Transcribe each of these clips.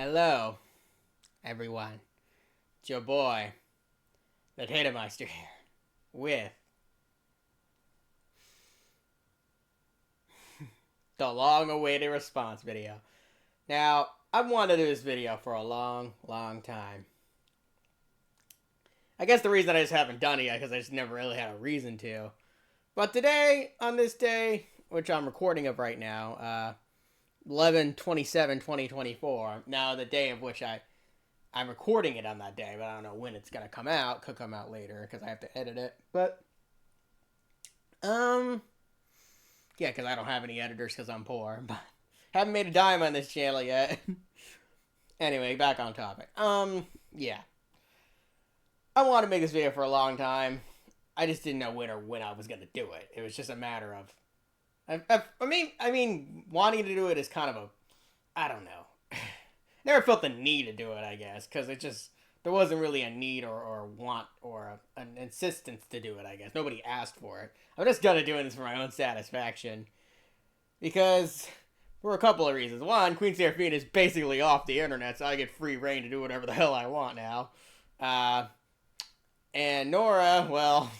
Hello, everyone. It's your boy, the Tatermeister here, with the long-awaited response video. Now, I've wanted to do this video for a long time. I guess the reason I just haven't done it yet because I just never really had a reason to. But today, on this day, which I'm recording of right now, 11/27/2024. Now, the day of which I'm recording it on that day, but I don't know when it's gonna come out. Could come out later because I have to edit it. But yeah, because I don't have any editors because I'm poor. But haven't made a dime on this channel yet. Anyway, back on topic. Yeah, I wanted to make this video for a long time. I just didn't know when I was gonna do it. It was just a matter of I mean, wanting to do it is kind of a, I don't know. Never felt the need to do it, I guess, because it just, there wasn't really a need or want or an insistence to do it, I guess. Nobody asked for it. I'm just gonna doing this for my own satisfaction. Because, for a couple of reasons. One, Queen Serafina is basically off the internet, so I get free reign to do whatever the hell I want now. And Nora, well,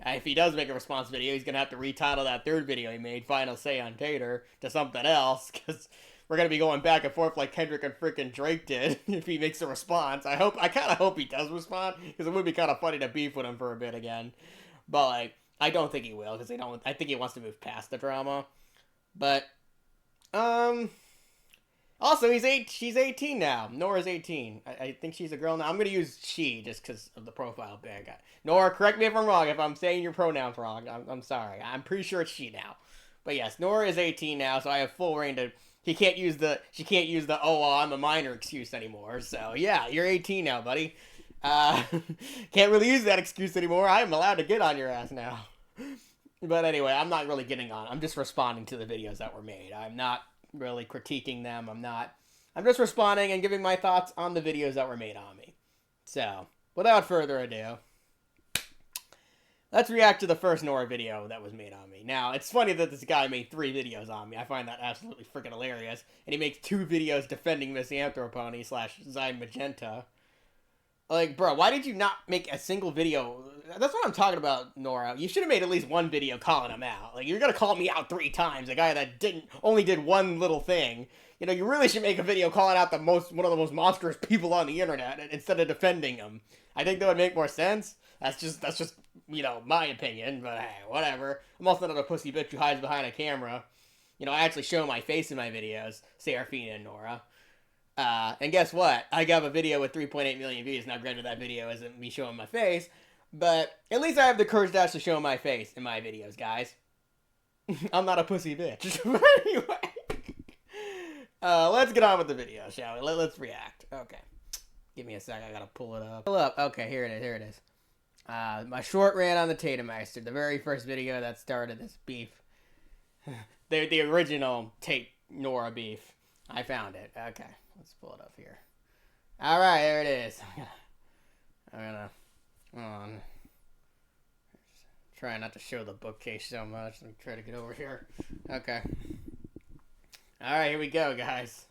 if he does make a response video, he's going to have to retitle that third video he made, Final Say on Tater, to something else, because we're going to be going back and forth like Kendrick and freaking Drake did if he makes a response. I kind of hope he does respond, because it would be kind of funny to beef with him for a bit again. But, like, I don't think he will, because I think he wants to move past the drama. But, also, she's 18 now. Nora's 18. I think she's a girl now. I'm going to use she just because of the profile pic. Nora, correct me if I'm wrong. If I'm saying your pronouns wrong, I'm sorry. I'm pretty sure it's she now. But yes, Nora is 18 now, so I have full reign to... She can't use the, oh, I'm a minor excuse anymore. So, yeah, you're 18 now, buddy. Can't really use that excuse anymore. I'm allowed to get on your ass now. But anyway, I'm not really getting on. I'm just responding to the videos that were made. I'm not really critiquing them. I'm just responding and giving my thoughts on the videos that were made on me. So, without further ado, let's react to the first Nora video that was made on me. Now, it's funny that this guy made 3 videos on me. I find that absolutely freaking hilarious. And he makes 2 videos defending Miss Anthropony / Zyme Magenta. Like, bro, why did you not make a single video? That's what I'm talking about, Nora. You should have made at least one video calling him out. Like, you're gonna call me out 3 times, a guy that only did one little thing. You know, you really should make a video calling out one of the most monstrous people on the internet instead of defending him. I think that would make more sense. That's just, you know, my opinion, but hey, whatever. I'm also not a pussy bitch who hides behind a camera. You know, I actually show my face in my videos, Serafina and Nora. And guess what? I got a video with 3.8 million views. Now, granted, that video isn't me showing my face, but at least I have the courage to actually show my face in my videos, guys. I'm not a pussy bitch. Anyway, let's get on with the video, shall we? Let's react. Okay. Give me a sec. I gotta pull it up. Pull up. Okay, here it is. Here it is. My short rant on the Tatermeister, the very first video that started this beef. The original Tate-Nora beef. I found it. Okay. Let's pull it up here. Alright, there it is. I'm gonna try not to show the bookcase so much. Let me try to get over here. Okay. Alright, here we go, guys.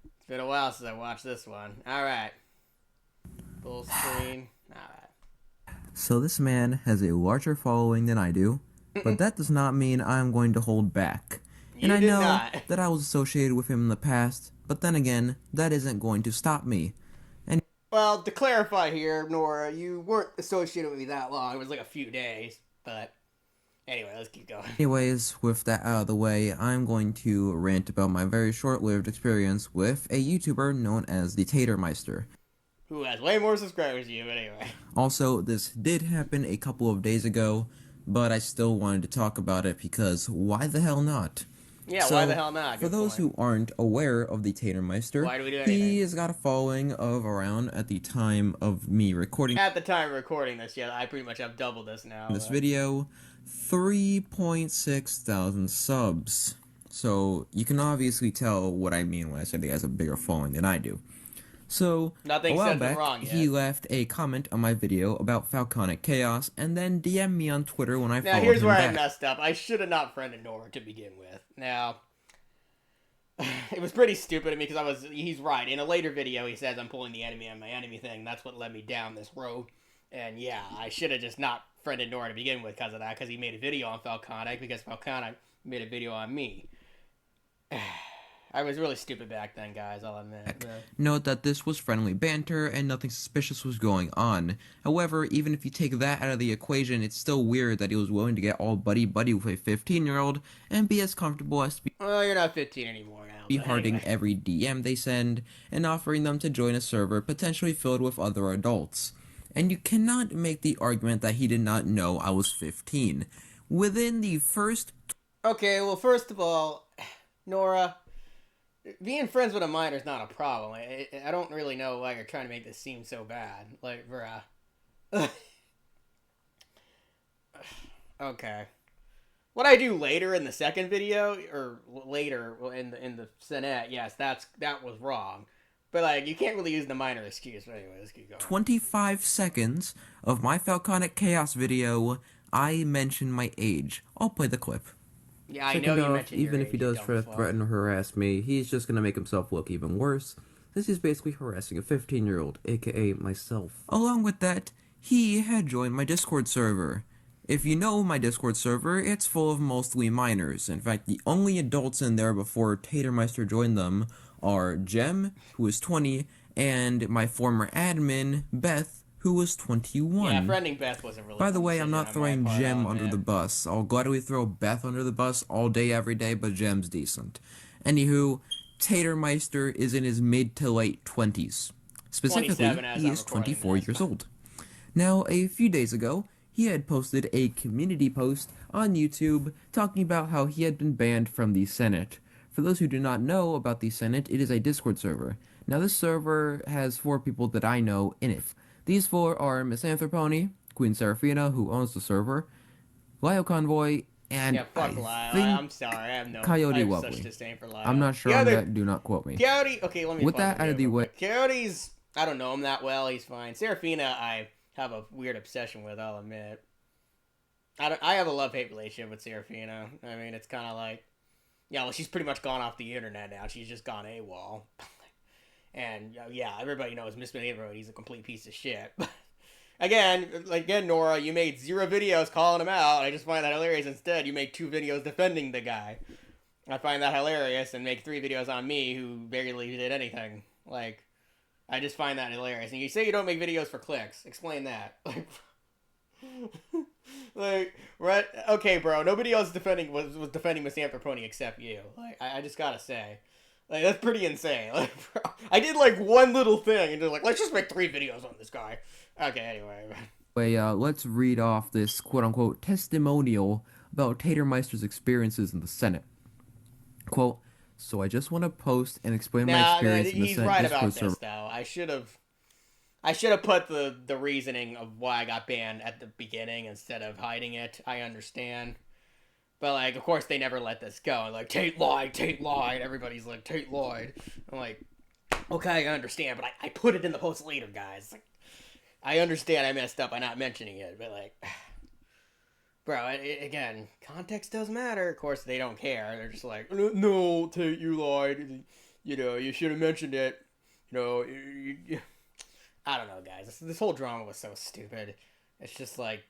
It's been a while since I watched this one. Alright. Full screen. Alright. So this man has a larger following than I do, but that does not mean I'm going to hold back. And I know that I was associated with him in the past, but then again, that isn't going to stop me. And well, to clarify here, Nora, you weren't associated with me that long. It was like a few days, but anyway, let's keep going. Anyways, with that out of the way, I'm going to rant about my very short-lived experience with a YouTuber known as the Tatermeister. Who has way more subscribers than you, but anyway. Also, this did happen a couple of days ago, but I still wanted to talk about it because why the hell not? Yeah, so, why the hell not? For those who aren't aware of the Tatermeister, he has got a following of around, at the time of me recording... At the time of recording this, yeah, I pretty much have doubled this now. This video, 3.6 thousand subs. So, you can obviously tell what I mean when I said he has a bigger following than I do. So, a while back, he left a comment on my video about Falconic Chaos, and then DM'd me on Twitter when I followed him back. Now, here's where I messed up. I should have not friended Nora to begin with. Now, it was pretty stupid of me because he's right. In a later video, he says I'm pulling the enemy on my enemy thing. That's what led me down this road. And yeah, I should have just not friended Nora to begin with because of that, because he made a video on Falconic, because Falconic made a video on me. I was really stupid back then, guys, I'll admit. Note that this was friendly banter and nothing suspicious was going on. However, even if you take that out of the equation, it's still weird that he was willing to get all buddy-buddy with a 15-year-old and be as comfortable as well, you're not 15 anymore now. Be hearting anyway. Every DM they send and offering them to join a server potentially filled with other adults. And you cannot make the argument that he did not know I was 15. Within the first... Okay, well, first of all, Nora... being friends with a minor is not a problem. I don't really know why you're trying to make this seem so bad. Like, bruh. Okay. What I do later in the second video, or later in the Senate, yes, that was wrong. But, like, you can't really use the minor excuse. But anyway, let's keep going. 25 seconds of my Falconic Chaos video, I mention my age. I'll play the clip. Yeah, I know you mentioned even if he does try to threaten or harass me, he's just going to make himself look even worse. This is basically harassing a 15-year-old, aka myself. Along with that, he had joined my Discord server. If you know my Discord server, it's full of mostly minors. In fact, the only adults in there before Tatermeister joined them are Jem, who is 20, and my former admin, Beth, who was 21. Yeah, friending Beth wasn't really... By the way, I'm not throwing Jem under the bus. I'll gladly throw Beth under the bus all day, every day, but Jem's decent. Anywho, Tatermeister is in his mid to late 20s. Specifically, he is 24 years old. Now, a few days ago, he had posted a community post on YouTube talking about how he had been banned from the Senate. For those who do not know about the Senate, it is a Discord server. Now, this server has 4 people that I know in it. These 4 are Miss Anthropony, Queen Serafina, who owns the server, Lyle Convoy, and yeah, fuck Lyle. I'm sorry, I have no... Coyote Lovely. Such disdain for Lyle. I'm not sure on that, do not quote me. Coyote, okay, let me... With that out of the way... Coyote's... I don't know him that well, he's fine. Serafina, I have a weird obsession with, I'll admit. I have a love-hate relationship with Serafina. I mean, it's kind of like... Yeah, well, she's pretty much gone off the internet now. She's just gone AWOL. And, yeah, everybody knows Misbehaviour, he's a complete piece of shit. Again, Nora, you made 0 videos calling him out. I just find that hilarious. Instead, you make 2 videos defending the guy. I find that hilarious, and make 3 videos on me who barely did anything. Like, I just find that hilarious. And you say you don't make videos for clicks. Explain that. Like, right? Okay, bro. Nobody else was defending Miss Anthropony except you. Like, I just gotta say. Like, that's pretty insane. Like, bro, I did, like, one little thing, and they're like, let's just make 3 videos on this guy. Okay, anyway. Let's read off this quote-unquote testimonial about Tatermeister's experiences in the Senate. Quote, so I just want to post and explain my experience in the Senate right Discord server. He's right about this, though. I should have put the reasoning of why I got banned at the beginning instead of hiding it. I understand. But, like, of course they never let this go. Like, Tate lied. Everybody's like, Tate lied. I'm like, okay, I understand, but I put it in the post later, guys. Like, I understand I messed up by not mentioning it, but, like, bro, again, context does matter. Of course, they don't care. They're just like, no, Tate, you lied. You know, you should have mentioned it. You know, I don't know, guys. This whole drama was so stupid. It's just like...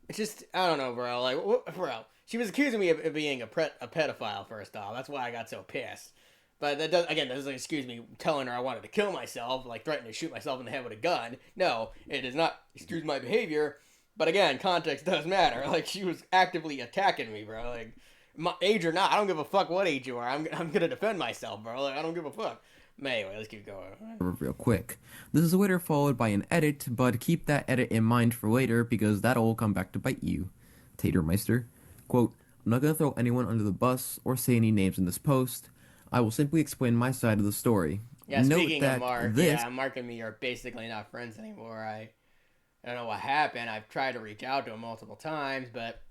It's just, I don't know, bro. Like, bro, she was accusing me of being a pedophile, first off. That's why I got so pissed. But that doesn't excuse me telling her I wanted to kill myself, like threatening to shoot myself in the head with a gun. No, it does not excuse my behavior. But again, context does matter. Like, she was actively attacking me, bro. Like, my age or not, I don't give a fuck what age you are. I'm gonna defend myself, bro. Like, I don't give a fuck. Anyway, let's keep going. Real quick. This is later followed by an edit, but keep that edit in mind for later because that'll all come back to bite you. Tatermeister. Quote, I'm not going to throw anyone under the bus or say any names in this post. I will simply explain my side of the story. Yeah, speaking of Mark, Mark and me are basically not friends anymore. I don't know what happened. I've tried to reach out to him multiple times, but...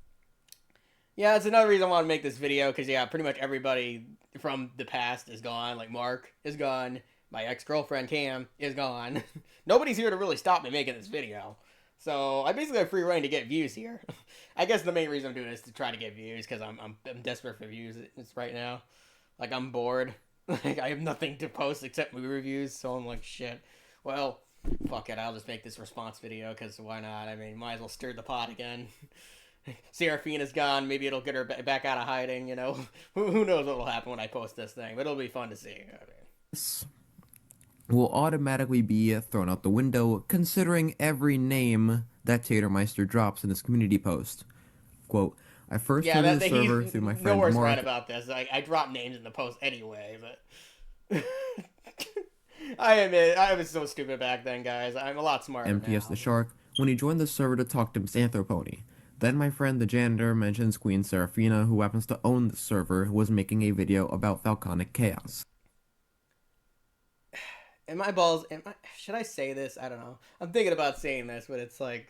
Yeah, that's another reason I want to make this video, because, yeah, pretty much everybody from the past is gone. Like, Mark is gone. My ex-girlfriend, Cam, is gone. Nobody's here to really stop me making this video. So I basically have free reign to get views here. I guess the main reason I'm doing it is to try to get views because I'm desperate for views right now. Like I'm bored. Like I have nothing to post except movie reviews, so I'm like shit. Well, fuck it. I'll just make this response video because why not? I mean, might as well stir the pot again. Serafina's gone. Maybe it'll get her back out of hiding. You know, who knows what will happen when I post this thing? But it'll be fun to see. I mean, will automatically be thrown out the window considering every name that Tatermeister drops in his community post. Quote, I first heard of the server through my friend Nora's Mark. right about this. I drop names in the post anyway, but I admit I was so stupid back then, guys. I'm a lot smarter MPS now. the Shark when he joined the server to talk to Misanthropony. Then my friend the janitor mentions Queen Serafina, who happens to own the server, was making a video about Falconic Chaos. And my balls, should I say this? I don't know. I'm thinking about saying this, but it's like,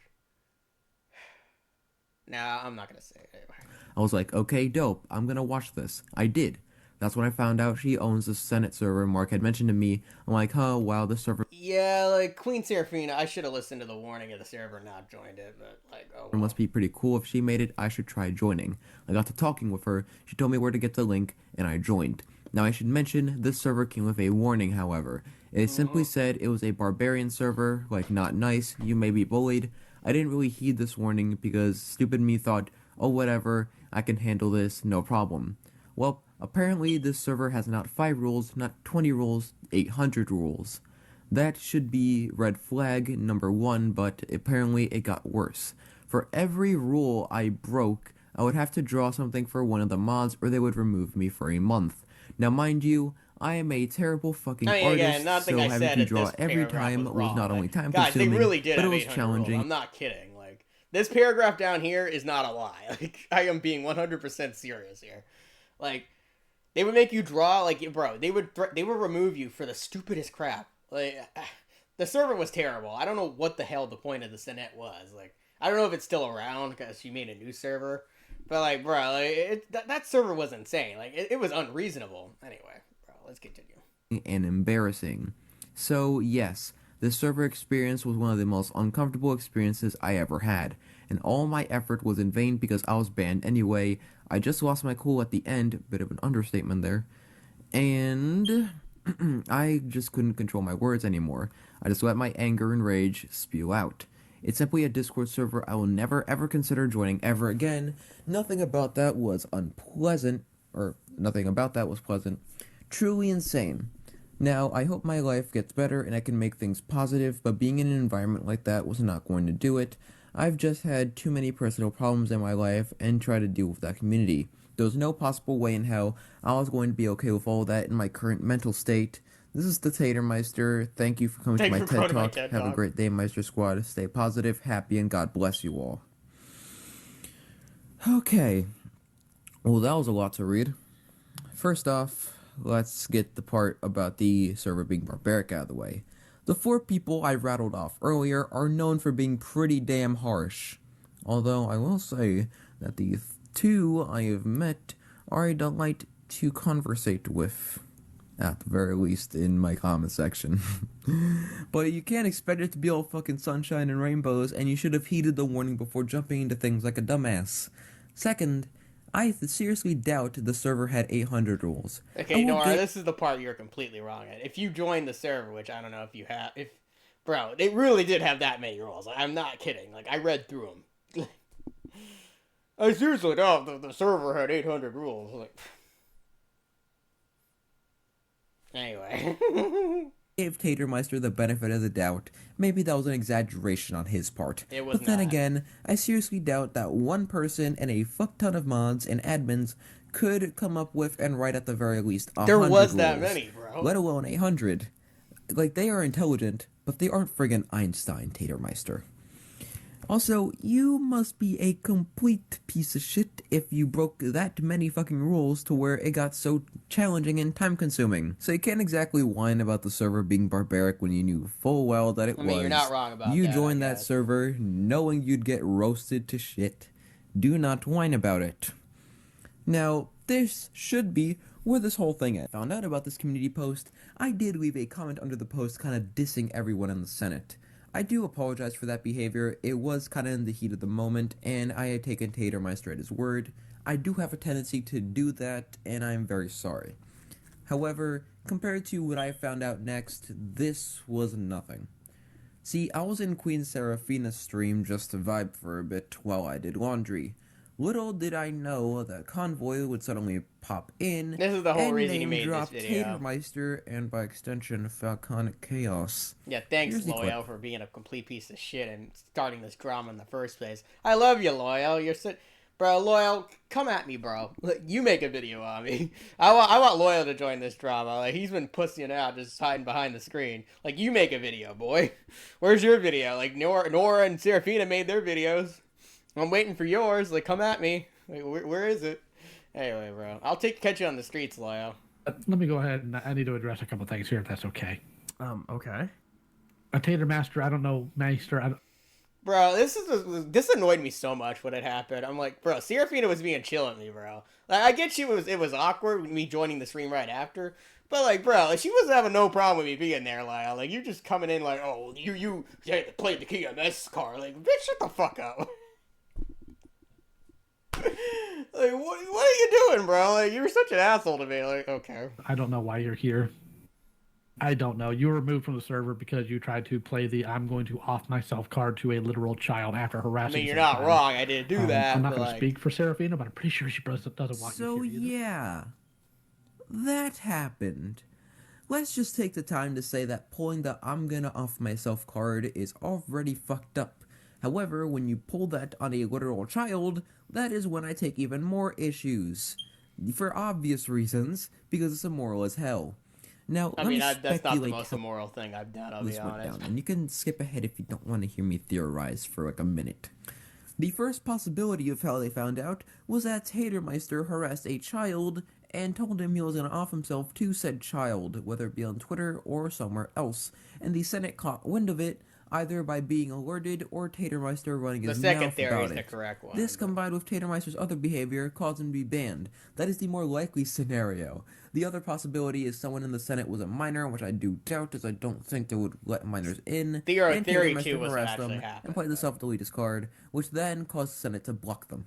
nah, I'm not gonna say it anyway. I was like, okay, dope. I'm gonna watch this. I did. That's when I found out she owns the Senate server Mark had mentioned to me. I'm like, huh, wow, the server... Yeah, like, Queen Serafina, I should have listened to the warning of the server and not joined it, but, like, oh well. It must be pretty cool. If she made it, I should try joining. I got to talking with her, she told me where to get the link, and I joined. Now I should mention, this server came with a warning, however. It simply said it was a barbarian server, like, not nice, you may be bullied. I didn't really heed this warning because stupid me thought, oh whatever, I can handle this, no problem. Well, apparently this server has not 5 rules, not 20 rules, 800 rules. That should be red flag number 1, but apparently it got worse. For every rule I broke, I would have to draw something for one of the mods or they would remove me for a month. Now mind you, I am a terrible fucking artist, so having to draw every time was not only time consuming, they really did but it was challenging. I'm not kidding. Like, this paragraph down here is not a lie. Like, I am being 100% serious here. Like, they would make you draw, like, bro, they would remove you for the stupidest crap. Like, the server was terrible. I don't know what the hell the point of the Senate was. Like, I don't know if it's still around because she made a new server. But, like, bro, like, that server was insane. Like, it was unreasonable. Anyway, bro, let's continue. And embarrassing. So, yes, this server experience was one of the most uncomfortable experiences I ever had. And all my effort was in vain because I was banned anyway. I just lost my cool at the end, bit of an understatement there. And I just couldn't control my words anymore. I just let my anger and rage spew out. It's simply a Discord server I will never ever consider joining ever again. Nothing about that was unpleasant, or nothing about that was pleasant. Truly insane. Now, I hope my life gets better and I can make things positive, but being in an environment like that was not going to do it. I've just had too many personal problems in my life and try to deal with that community. There was no possible way in hell I was going to be okay with all that in my current mental state. This is the Tatermeister. Thank you for coming to my TED Talk. Have a great day, Meister Squad. Stay positive, happy, and God bless you all. Okay. Well, that was a lot to read. First off, let's get the part about the server being barbaric out of the way. The 4 people I rattled off earlier are known for being pretty damn harsh. Although I will say that the 2 I have met are a delight to conversate with. At the very least in my comment section. But you can't expect it to be all fucking sunshine and rainbows, and you should have heeded the warning before jumping into things like a dumbass. Second, I seriously doubt the server had 800 rules. Okay, Nora, this is the part you're completely wrong at. If you join the server, which I don't know if you have, bro, they really did have that many rules. Like, I'm not kidding. Like, I read through them. I seriously doubt the server had 800 rules. Like, anyway. Gave Tatermeister the benefit of the doubt. Maybe that was an exaggeration on his part. It was but then again, I seriously doubt that one person and a fuck ton of mods and admins could come up with and write at the very least 100 There was rules, that many, bro. Let alone 800. Like, they are intelligent, but they aren't friggin' Einstein, Tatermeister. Also, you must be a complete piece of shit if you broke that many fucking rules to where it got so challenging and time-consuming. So you can't exactly whine about the server being barbaric when you knew full well that it was. You're not wrong about that. You joined that server knowing you'd get roasted to shit. Do not whine about it. Now, this should be where this whole thing is. Found out about this community post, I did leave a comment under the post kind of dissing everyone in the Senate. I do apologize for that behavior. It was kind of in the heat of the moment, and I had taken Tatermeister at his word. I do have a tendency to do that, and I'm very sorry. However, compared to what I found out next, this was nothing. See, I was in Queen Serafina's stream just to vibe for a bit while I did laundry. Little did I know that Convoy would suddenly pop in this is the whole and reason you name made drop this video. Tatermeister and by extension Falconic Chaos. Yeah, thanks, Loyal, for being a complete piece of shit and starting this drama in the first place. I love you, Loyal. You're so... Bro, Loyal, come at me, bro. You make a video on me. I want Loyal to join this drama. Like, he's been pussying out, just hiding behind the screen. Like, you make a video, boy. Where's your video? Like, Nora and Serafina made their videos. I'm waiting for yours. Like, come at me. Like, where is it? Anyway, bro. I'll catch you on the streets, Loyal. Let me go ahead, and I need to address a couple things here, if that's okay. Okay. A Tater Master, I don't know, Maester, Bro, this annoyed me so much when it happened. I'm like, bro, Serafina was being chill at me, bro. Like, I get it was awkward with me joining the stream right after, but like, bro, like, she wasn't having no problem with me being there, Lyle. Like, you're just coming in like, oh, you played the KMS card. Like, bitch, shut the fuck up. Like, what are you doing, bro? Like, you were such an asshole to me. Like, okay. I don't know why you're here. I don't know. You were removed from the server because you tried to play the "I'm going to off myself" card to a literal child after harassing. I mean, you're not wrong. I didn't do that. I'm not going to speak for Serafina, but I'm pretty sure she doesn't want you here. So yeah, that happened. Let's just take the time to say that pulling the "I'm gonna off myself" card is already fucked up. However, when you pull that on a literal child, that is when I take even more issues. For obvious reasons, because it's immoral as hell. Now, I mean, that's not the most immoral thing I've done, I'll be honest. And you can skip ahead if you don't want to hear me theorize for like a minute. The first possibility of how they found out was that Tatermeister harassed a child and told him he was going to off himself to said child, whether it be on Twitter or somewhere else, and the Senate caught wind of it either by being alerted or Tatermeister running his mouth about it. The second theory is the correct one. This, combined with Tatermeister's other behavior, caused him to be banned. That is the more likely scenario. The other possibility is someone in the Senate was a minor, which I do doubt, as I don't think they would let minors in. Theory 2 was what actually happened. And played the self-delete his card, which then caused the Senate to block them.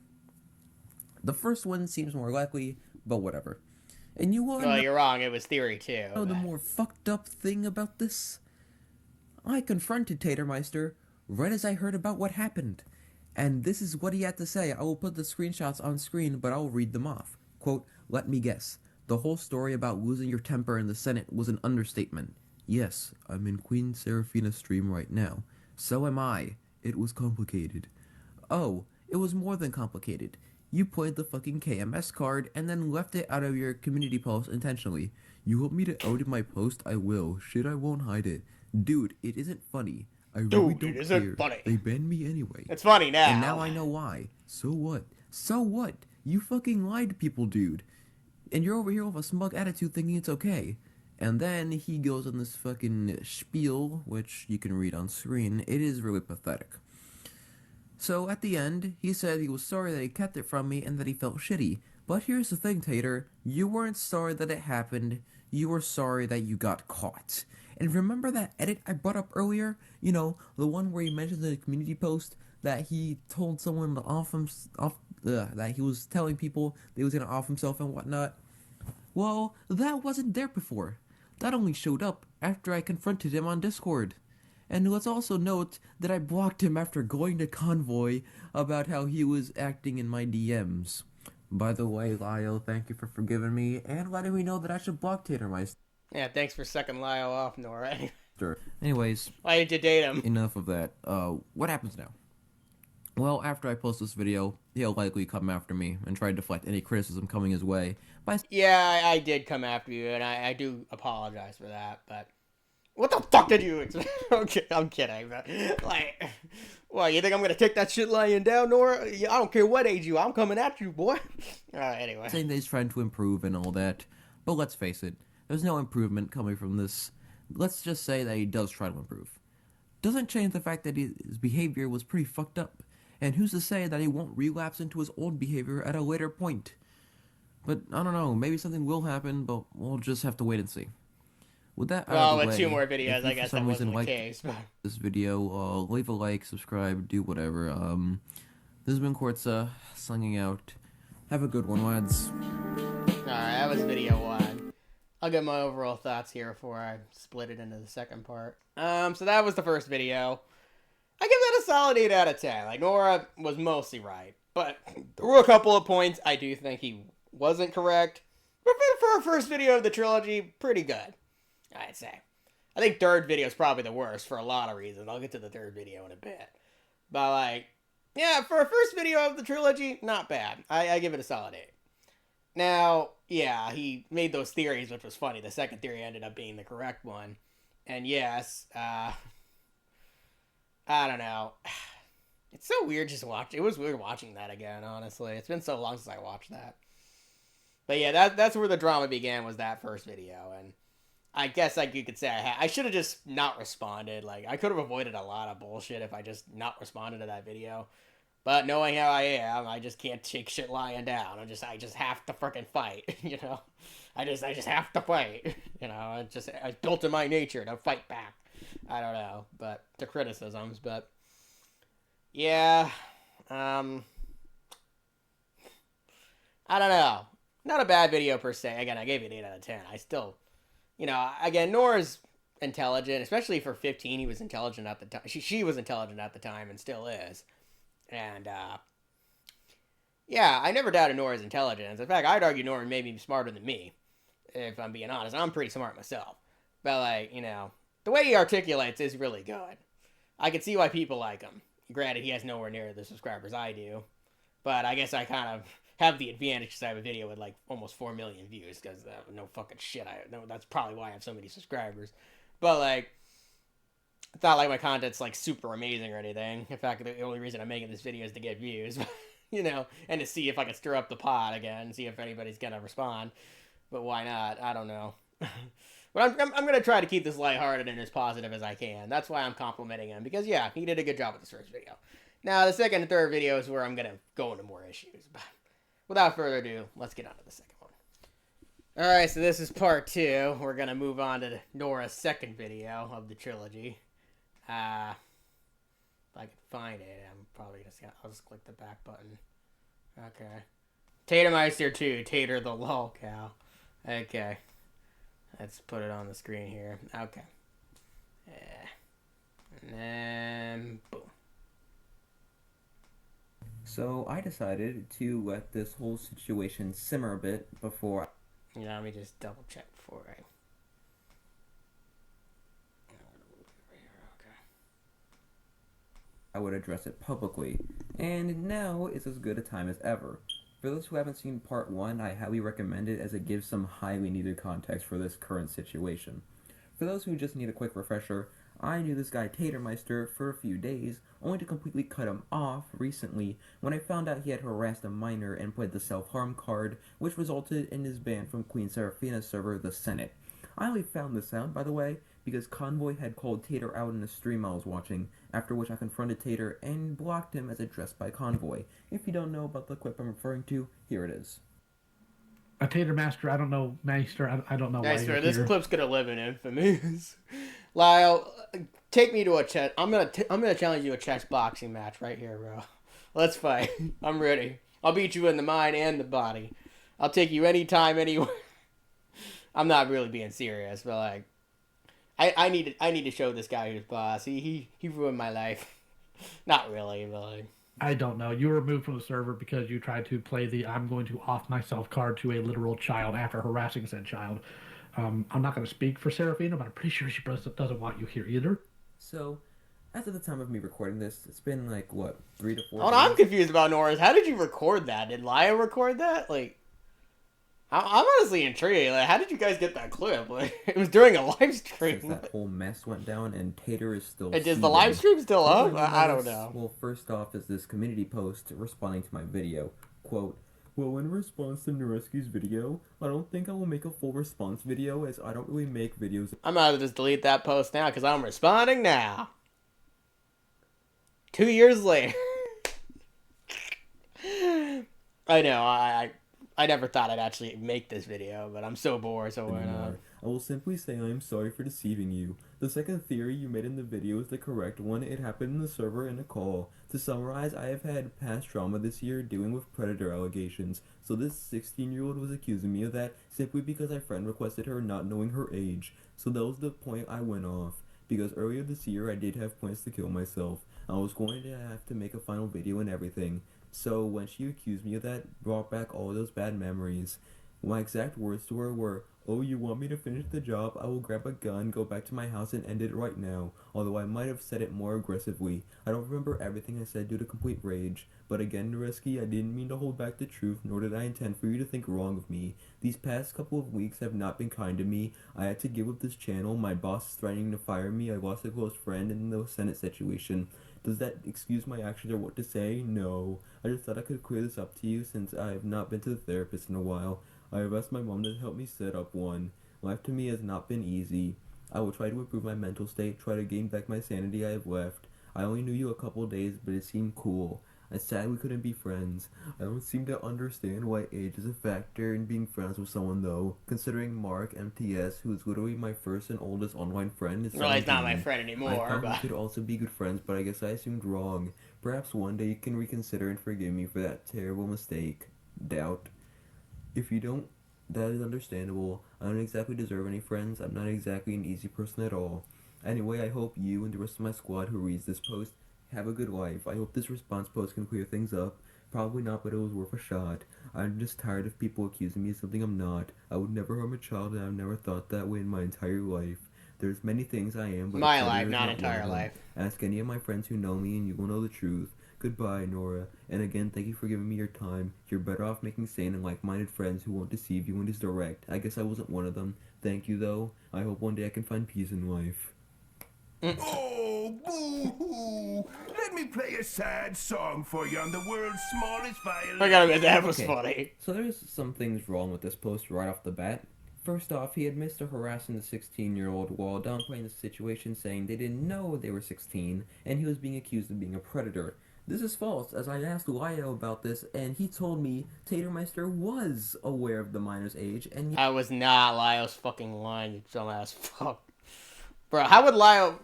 The first one seems more likely, but whatever. And you want Well, you're wrong. It was theory 2. know the more fucked up thing about this? I confronted Tatermeister right as I heard about what happened. And this is what he had to say. I will put the screenshots on screen, but I'll read them off. Quote, "Let me guess. The whole story about losing your temper in the Senate was an understatement. Yes, I'm in Queen Serafina's stream right now. So am I. It was complicated. Oh, it was more than complicated. You played the fucking KMS card and then left it out of your community post intentionally. You want me to edit my post? I will. Shit, I won't hide it. Dude, it isn't funny. I really don't care. Funny. They banned me anyway. It's funny now. And now I know why. So what? So what? You fucking lied to people, dude. And you're over here with a smug attitude thinking it's okay." And then he goes on this fucking spiel, which you can read on screen. It is really pathetic. So at the end, he said he was sorry that he kept it from me and that he felt shitty. But here's the thing, Tater. You weren't sorry that it happened. You were sorry that you got caught. And remember that edit I brought up earlier? You know, the one where he mentions in a community post that he told someone to that he was telling people that he was going to off himself and whatnot? Well, that wasn't there before. That only showed up after I confronted him on Discord. And let's also note that I blocked him after going to Convoy about how he was acting in my DMs. By the way, Lyle, thank you for forgiving me and letting me know that I should block Tatermeister. Yeah, thanks for sucking Lyle off, Nora. Anyways, why did you date him? Enough of that. What happens now? Well, after I post this video, he'll likely come after me and try to deflect any criticism coming his way. Yeah, I did come after you, and I do apologize for that, but... What the fuck did you expect? Okay, I'm kidding, but... Like... Well, you think I'm gonna take that shit lying down, Nora? I don't care what age you, I'm coming at you, boy. Alright, anyway. Saying that he's trying to improve and all that, but let's face it, there's no improvement coming from this. Let's just say that he does try to improve. Doesn't change the fact that his behavior was pretty fucked up. And who's to say that he won't relapse into his old behavior at a later point? But I don't know, maybe something will happen, but we'll just have to wait and see. with that well, out of the with way, 2 more videos, if you I for guess some that reason wasn't the like case. But... this video, leave a like, subscribe, do whatever. This has been Quartza, slinging out. Have a good one, lads. Alright, that was video 1. I'll get my overall thoughts here before I split it into the second part. So that was the first video. I give that a solid 8 out of 10. Like, Nora was mostly right. But there were a couple of points I do think he wasn't correct. But for a first video of the trilogy, pretty good, I'd say. I think third video is probably the worst for a lot of reasons. I'll get to the third video in a bit. But, like, yeah, for a first video of the trilogy, not bad. I give it a solid 8. Now, yeah, he made those theories, which was funny. The second theory ended up being the correct one. And yes, I don't know. It's so weird just watching. It was weird watching that again, honestly. It's been so long since I watched that. But yeah, that's where the drama began, was that first video. And I guess, like, you could say I should have just not responded. Like, I could have avoided a lot of bullshit if I just not responded to that video. But knowing how I am, I just can't take shit lying down. I just have to freaking fight, you know? I just have to fight, you know? It's built in my nature to fight back. I don't know, but to criticisms, but yeah, I don't know. Not a bad video per se. Again, I gave it an 8 out of 10. I still, you know, again, Nora's intelligent, especially for 15. He was intelligent at the time. She was intelligent at the time and still is. And, yeah, I never doubted Nora's intelligence. In fact, I'd argue Nora may be smarter than me, if I'm being honest. I'm pretty smart myself. But, like, you know, the way he articulates is really good. I can see why people like him. Granted, he has nowhere near the subscribers I do. But I guess I kind of have the advantage because I have a video with, like, almost 4 million views. Because no fucking shit. That's probably why I have so many subscribers. But, like, it's not like my content's, like, super amazing or anything. In fact, the only reason I'm making this video is to get views. You know, and to see if I can stir up the pot again. See if anybody's going to respond. But why not? I don't know. But I'm going to try to keep this lighthearted and as positive as I can. That's why I'm complimenting him. Because, yeah, he did a good job with this first video. Now, the second and third video is where I'm going to go into more issues. But without further ado, let's get on to the second one. Alright, so this is part 2. We're going to move on to Nora's second video of the trilogy. If I can find it, I'll just click the back button. Okay. Tatermeister 2, Tater the lol cow. Okay. Let's put it on the screen here. Okay. And then, boom. So I decided to let this whole situation simmer a bit before... You know, let me just double check before I... I would address it publicly, and now is as good a time as ever. For those who haven't seen part 1, I highly recommend it as it gives some highly needed context for this current situation. For those who just need a quick refresher, I knew this guy Tatermeister for a few days, only to completely cut him off recently when I found out he had harassed a minor and played the self-harm card, which resulted in his ban from Queen Serafina's server, the Senate. I only found this out, by the way, because Convoy had called Tater out in a stream I was watching, after which I confronted Tater and blocked him as addressed by Convoy. If you don't know about the clip I'm referring to, here it is. A Tater Master, I don't know, Maester, I don't know why you're this here. clip's gonna live in infamy. Lyle, take me to a chess. I'm gonna challenge you a chess boxing match right here, bro. Let's fight. I'm ready. I'll beat you in the mind and the body. I'll take you anytime, anywhere. I'm not really being serious, but like, I need to show this guy who's boss. He ruined my life. Not really, but like. I don't know. You were removed from the server because you tried to play the I'm going to off myself card to a literal child after harassing said child. I'm not going to speak for Serafina, but I'm pretty sure she doesn't want you here either. So, as of the time of me recording this, it's been like, what, 3 to 4 days? I'm confused about Nora's. How did you record that? Did Laya record that? Like, I'm honestly intrigued. Like, how did you guys get that clip? Like, it was during a live stream. Since that whole mess went down and Tater is still is the live stream still up? I don't know. Well, first off is this community post responding to my video. Quote, well, in response to Noreski's video, I don't think I will make a full response video as I don't really make videos. I'm about to just delete that post now because I'm responding now. 2 years later. I know, I never thought I'd actually make this video, but I'm so bored, so why not? I will simply say I am sorry for deceiving you. The second theory you made in the video is the correct one. It happened in the server in a call. To summarize, I have had past trauma this year dealing with predator allegations, so this 16-year-old was accusing me of that simply because I friend requested her not knowing her age. So that was the point I went off. Because earlier this year I did have plans to kill myself. I was going to have to make a final video and everything. So when she accused me of that, brought back all those bad memories. My exact words to her were, "Oh, you want me to finish the job? I will grab a gun, go back to my house, and end it right now." Although I might have said it more aggressively. I don't remember everything I said due to complete rage. But again, Risky, I didn't mean to hold back the truth, nor did I intend for you to think wrong of me. These past couple of weeks have not been kind to me. I had to give up this channel, my boss is threatening to fire me, I lost a close friend in the Senate situation. Does that excuse my actions or what to say? No. I just thought I could clear this up to you since I have not been to the therapist in a while. I have asked my mom to help me set up one. Life to me has not been easy. I will try to improve my mental state, try to gain back my sanity I have left. I only knew you a couple of days, but it seemed cool. I'm sad we couldn't be friends. I don't seem to understand why age is a factor in being friends with someone though, considering Mark MTS, who is literally my first and oldest online friend, is 17. Well, he's not my friend anymore, I thought but we could also be good friends, but I guess I assumed wrong. Perhaps one day you can reconsider and forgive me for that terrible mistake. Doubt. If you don't, that is understandable. I don't exactly deserve any friends. I'm not exactly an easy person at all. Anyway, I hope you and the rest of my squad who reads this post have a good life. I hope this response post can clear things up. Probably not, but it was worth a shot. I'm just tired of people accusing me of something I'm not. I would never harm a child, and I've never thought that way in my entire life. There's many things I am, but my life, not entire life. Ask any of my friends who know me, and you will know the truth. Goodbye, Nora. And again, thank you for giving me your time. You're better off making sane and like-minded friends who won't deceive you and is direct. I guess I wasn't one of them. Thank you, though. I hope one day I can find peace in life. Oh, boo-hoo! Let me play a sad song for you on the world's smallest violin. I gotta admit, that was funny. So there's some things wrong with this post right off the bat. First off, he admits to harassing the 16-year-old while downplaying the situation, saying they didn't know they were 16, and he was being accused of being a predator. This is false, as I asked Lyle about this, and he told me Tatermeister was aware of the minor's age, and I was not. Lyle's fucking lying, you dumbass fuck. Bro, how would Lyle...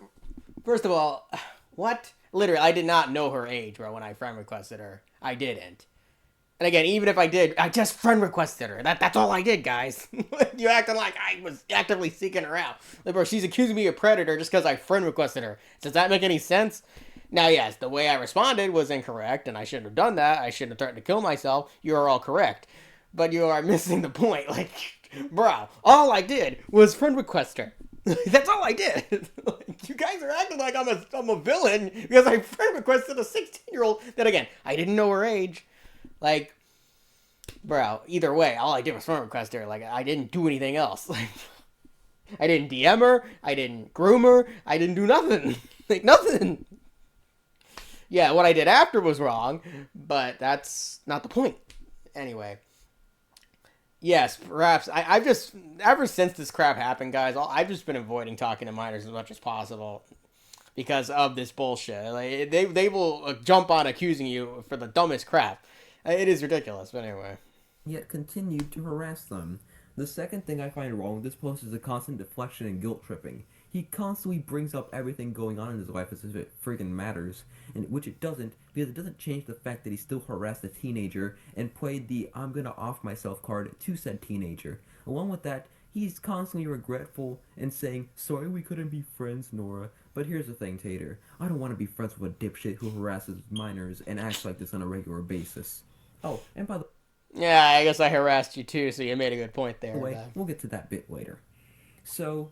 First of all, what? Literally, I did not know her age, bro, when I friend requested her. I didn't. And again, even if I did, I just friend requested her. That's all I did, guys. You acting like I was actively seeking her out. Like, bro, she's accusing me of predator just because I friend requested her. Does that make any sense? Now, yes, the way I responded was incorrect, and I shouldn't have done that. I shouldn't have threatened to kill myself. You are all correct. But you are missing the point. Like, bro, all I did was friend request her. That's all I did. Like, you guys are acting like I'm a villain because I friend requested a 16-year-old that, again, I didn't know her age. Like, bro, either way, all I did was friend request her. Like, I didn't do anything else. Like, I didn't DM her. I didn't groom her. I didn't do nothing. Like, nothing. Yeah, what I did after was wrong, but that's not the point. Anyway. Yes, perhaps. I've just, ever since this crap happened, guys, I've just been avoiding talking to minors as much as possible because of this bullshit. Like, they will jump on accusing you for the dumbest crap. It is ridiculous, but anyway. Yet continued to harass them. The second thing I find wrong with this post is the constant deflection and guilt tripping. He constantly brings up everything going on in his life as if it friggin' matters, and which it doesn't, because it doesn't change the fact that he still harassed a teenager and played the "I'm gonna off myself" card to said teenager. Along with that, he's constantly regretful and saying, "Sorry we couldn't be friends, Nora." But here's the thing, Tater. I don't want to be friends with a dipshit who harasses minors and acts like this on a regular basis. Oh, and by the yeah, I guess I harassed you too, so you made a good point there. Wait, we'll get to that bit later. So,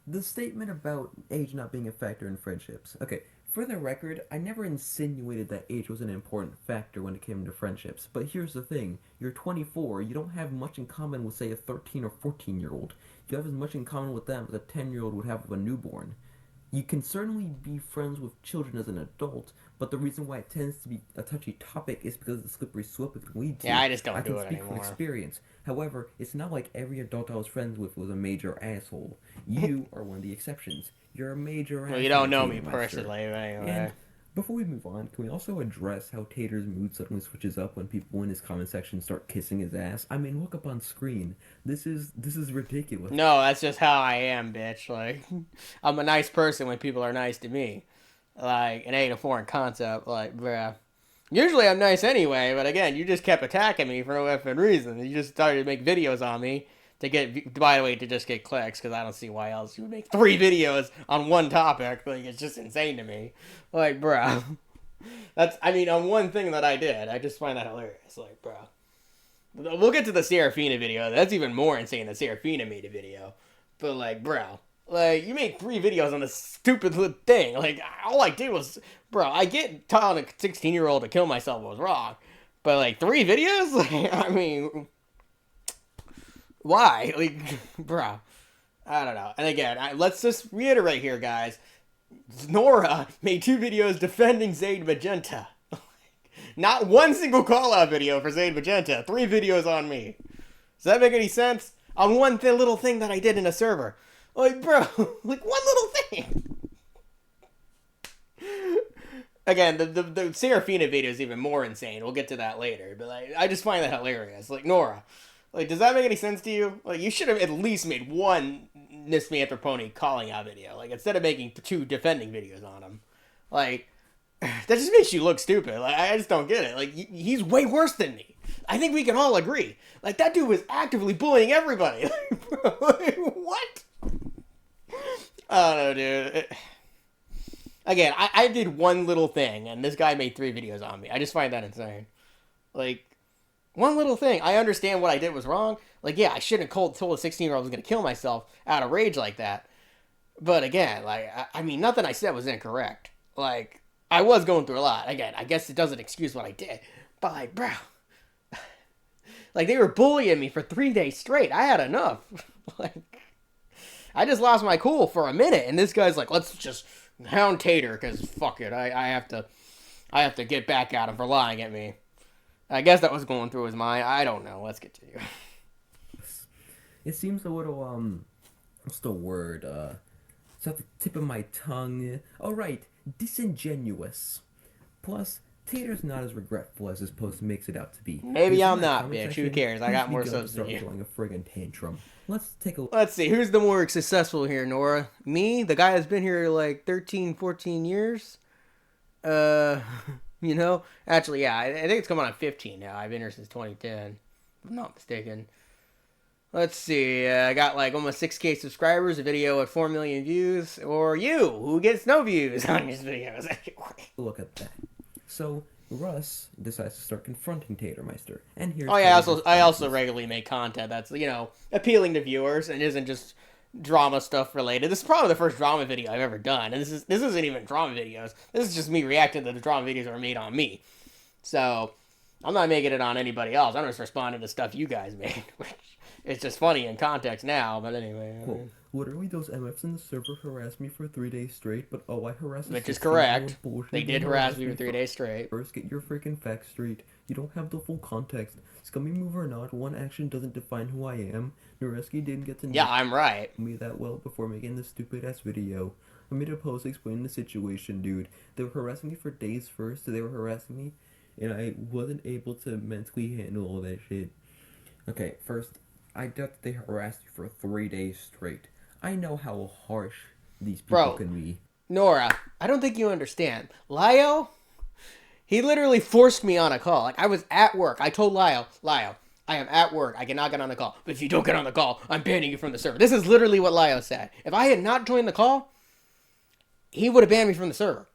the statement about age not being a factor in friendships. Okay, for the record, I never insinuated that age was an important factor when it came to friendships. But here's the thing. You're 24, you don't have much in common with, say, a 13 or 14-year-old. You have as much in common with them as a 10-year-old would have with a newborn. You can certainly be friends with children as an adult, but the reason why it tends to be a touchy topic is because of the slippery slope it can lead to. Yeah, I just don't do it anymore. I can speak from experience. However, it's not like every adult I was friends with was a major asshole. You are one of the exceptions. You're a major asshole. Well, you don't know me personally, anyway. And Before we move on, can we also address how Tater's mood suddenly switches up when people in his comment section start kissing his ass? I mean, look up on screen. This is ridiculous. No, that's just how I am, bitch. Like, I'm a nice person when people are nice to me. Like, it ain't a foreign concept. Like, bruh. Usually I'm nice anyway, but again, you just kept attacking me for no effing reason. You just started to make videos on me to get, by the way, to just get clicks, because I don't see why else you would make 3 videos on one topic. Like, it's just insane to me. Like, bruh. That's, I mean, on one thing that I did, I just find that hilarious. Like, bruh. We'll get to the Serafina video. That's even more insane that Serafina made a video. But, like, bro. Like, you made 3 videos on this stupid little thing. Like, all I did was... Bro, I get telling a 16-year-old to kill myself was wrong. But, like, 3 videos? Like, I mean... Why? Like, bro. I don't know. And again, let's just reiterate here, guys. Nora made 2 videos defending Zayd Magenta. Not one single call-out video for Zayd Magenta. 3 videos on me. Does that make any sense? On one little thing that I did in a server. Like, bro, like, one little thing. Again, the Serafina video is even more insane. We'll get to that later. But, like, I just find that hilarious. Like, Nora, like, does that make any sense to you? Like, you should have at least made one Miss Me Anthroponi calling out video. Like, instead of making 2 defending videos on him. Like, that just makes you look stupid. Like, I just don't get it. Like, he's way worse than me. I think we can all agree. Like, that dude was actively bullying everybody. Like, what? I don't know, dude. Again, I did one little thing, and this guy made 3 videos on me. I just find that insane. Like, one little thing. I understand what I did was wrong. Like, yeah, I shouldn't have told a 16-year-old I was going to kill myself out of rage like that. But again, like, I mean, nothing I said was incorrect. Like, I was going through a lot. Again, I guess it doesn't excuse what I did. But, like, bro. Like, they were bullying me for 3 days straight. I had enough. Like, I just lost my cool for a minute. And this guy's like, let's just hound Tater, because fuck it. I have to get back at him for lying at me. I guess that was going through his mind. I don't know. Let's continue. It seems a little, what's the word? It's at the tip of my tongue. Oh, right. Disingenuous. Plus, Tater's not as regretful as his post makes it out to be. Maybe I'm not, bitch. Who cares? I got more subs than you. Throwing a friggin' tantrum. Let's take a look. Let's see. Who's the more successful here, Nora? Me? The guy that's been here like 13, 14 years? You know? Actually, yeah. I think it's coming on 15 now. I've been here since 2010. If I'm not mistaken. Let's see. I got like almost 6K subscribers, a video at 4 million views. Or you, who gets no views on his videos. Look at that. So, Russ decides to start confronting Tatermeister. And here's I also regularly make content that's, you know, appealing to viewers and isn't just drama stuff related. This is probably the first drama video I've ever done. And this isn't even drama videos. This is just me reacting to the drama videos that are made on me. So, I'm not making it on anybody else. I'm just responding to stuff you guys made. Which it's just funny in context now, but anyway. Cool. Literally, those MFs in the server harassed me for 3 days straight, but I harassed them. Which is correct. They did harass me for 3 days straight. First, get your freaking facts straight. You don't have the full context. Scummy move or not, one action doesn't define who I am. Noreski didn't get to know I'm right. me that well before making this stupid-ass video. I made a post explaining the situation, dude. They were harassing me for days first, so they were harassing me, and I wasn't able to mentally handle all that shit. Okay, first, I doubt that they harassed you for 3 days straight. I know how harsh these people can be. Nora, I don't think you understand. Lio, he literally forced me on a call. Like, I was at work. I told Lio, I am at work. I cannot get on the call. But if you don't get on the call, I'm banning you from the server. This is literally what Lio said. If I had not joined the call, he would have banned me from the server.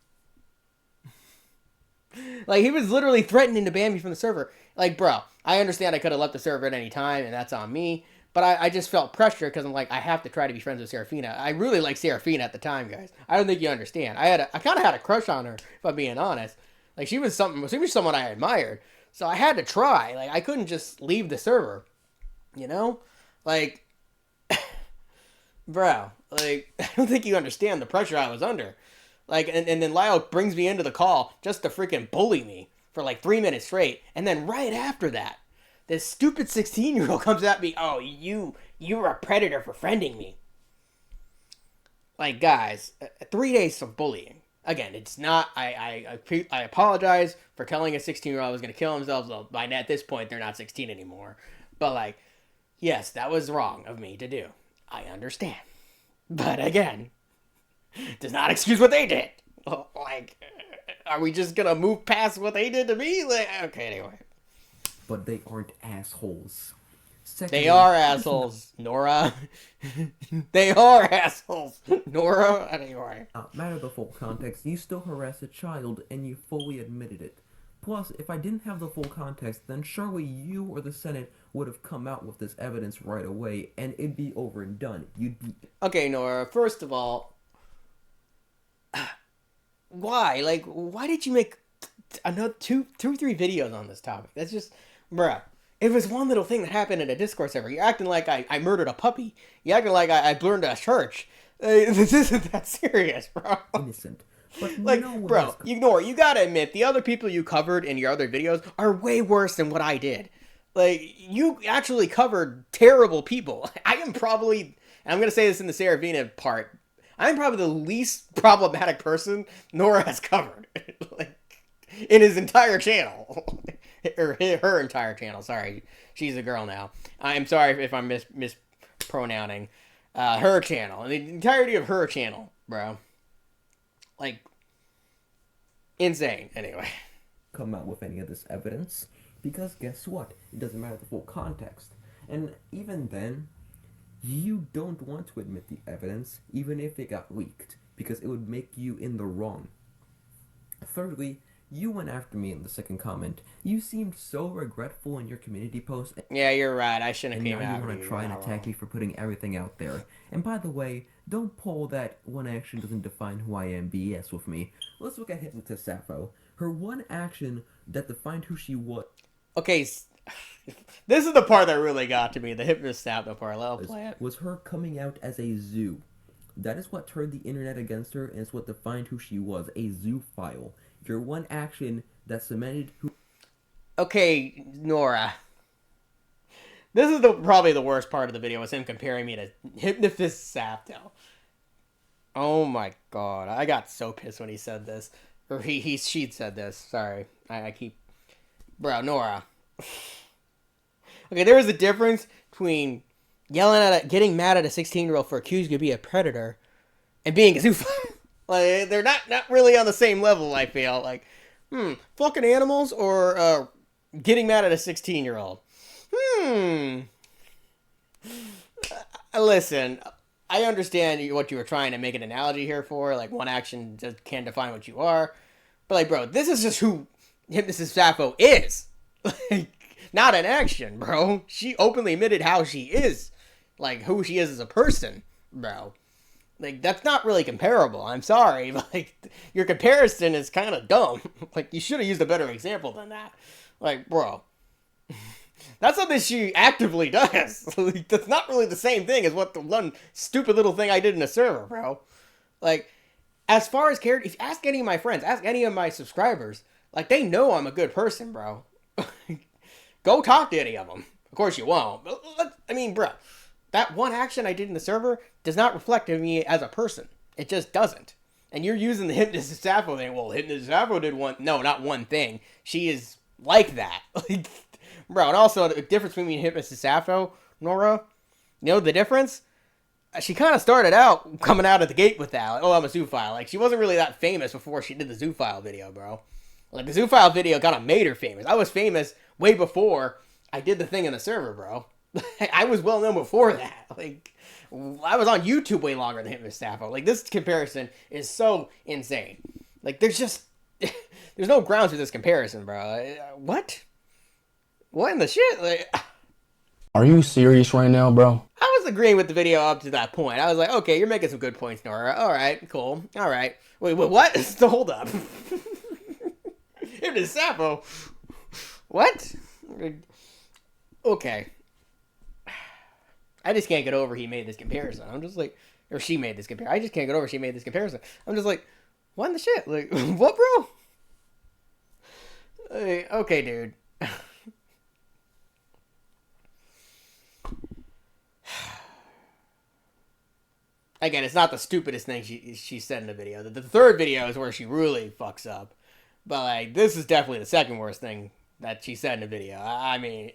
Like, he was literally threatening to ban me from the server. Like, bro, I understand I could have left the server at any time, and that's on me. But I just felt pressure because I'm like, I have to try to be friends with Serafina. I really liked Serafina at the time, guys. I don't think you understand. I kind of had a crush on her, if I'm being honest. Like, she was someone I admired. So I had to try. Like, I couldn't just leave the server. You know? Like, bro, like, I don't think you understand the pressure I was under. Like, and then Lyle brings me into the call just to freaking bully me for like 3 minutes straight. And then right after that, this stupid 16-year-old comes at me, oh, you were a predator for friending me. Like, guys, 3 days of bullying. again, it's not. I apologize for telling a 16-year-old I was going to kill himself. Well, by at this point, they're not 16 anymore. But, like, yes, that was wrong of me to do. I understand. But, again, does not excuse what they did. Like, are we just going to move past what they did to me? Like, okay, anyway. But they aren't assholes. Secondly, they are assholes, Nora. They are assholes, Nora. Anyway. Matter of the full context, you still harassed a child and you fully admitted it. Plus, if I didn't have the full context, then surely you or the Senate would have come out with this evidence right away and it'd be over and done. You'd be... Okay, Nora, first of all, why? Like, why did you make another two, 3 videos on this topic? That's just, bruh. It was one little thing that happened in a Discord server. You're acting like I murdered a puppy. You're acting like I burned a church. This isn't that serious, bro. Innocent. But like, no bro, ignore. You gotta admit, the other people you covered in your other videos are way worse than what I did. Like, you actually covered terrible people. I am probably, and I'm gonna say this in the Serafina part, I'm probably the least problematic person Nora has covered. Like, in his entire channel. Or her entire channel, sorry. She's a girl now. I'm sorry if I'm mispronouncing. Her channel. The entirety of her channel, bro. Like, insane. Anyway. Come out with any of this evidence. Because guess what? It doesn't matter the full context. And even then, you don't want to admit the evidence, even if it got leaked. Because it would make you in the wrong. Thirdly, you went after me in the second comment. You seemed so regretful in your community post. Yeah, you're right. I shouldn't have came out. And you want to try and attack me for putting everything out there. And by the way, don't pull that one action doesn't define who I am BS with me. Let's look at Hypnotist Sappho. Her one action that defined who she was. Okay, this is the part that really got to me. The Hypnotist Sappho part. I'll play it. Was her coming out as a zoo. That is what turned the internet against her, and it's what defined who she was. A zoophile. Your one action that cemented who... Okay, Nora. This is probably the worst part of the video, was him comparing me to Hypnotist Sappho. Oh my god. I got so pissed when he said this. Or she said this. Sorry. I keep... Bro, Nora. Okay, there is a difference between yelling getting mad at a 16-year-old for accusing you to be a predator and being a zoophile. Like, they're not really on the same level, I feel. Like, fucking animals or getting mad at a 16-year-old? Listen, I understand what you were trying to make an analogy here for. Like, one action just can't define what you are. But, like, bro, this is just who Hypnotist Sappho is. Like, not an action, bro. She openly admitted how she is. Like, who she is as a person, bro. Like, that's not really comparable. I'm sorry. Like, your comparison is kind of dumb. Like, you should have used a better example than that. Like, bro. That's something she actively does. Like, that's not really the same thing as what the one stupid little thing I did in a server, bro. Like, as far as character, if you ask any of my friends, ask any of my subscribers, like, they know I'm a good person, bro. Go talk to any of them. Of course you won't. But, I mean, bro. That one action I did in the server does not reflect on me as a person. It just doesn't. And you're using the Hypnotist Sappho thing. Well, Hypnotist Sappho did one... No, not one thing. She is like that. Like, bro, and also the difference between Hypnotist Sappho, Nora, you know the difference? She kind of started out coming out of the gate with that. Like, oh, I'm a zoophile. Like, she wasn't really that famous before she did the zoophile video, bro. Like, the zoophile video kind of made her famous. I was famous way before I did the thing in the server, bro. I was well known before that. Like, I was on YouTube way longer than Hypnotist Sappho. Like, this comparison is so insane. Like, there's no grounds for this comparison, bro. What? What in the shit? Like, are you serious right now, bro? I was agreeing with the video up to that point. I was like, okay, you're making some good points, Nora. All right, cool. All right. Wait, what? Hold up. Hypnotist Sappho. What? Okay. I just can't get over he made this comparison. I'm just like, or she made this comparison. I just can't get over she made this comparison. I'm just like, what in the shit? Like, what, bro? Okay, dude. Again, it's not the stupidest thing she said in the video. The third video is where she really fucks up. But, like, this is definitely the second worst thing that she said in the video. I mean,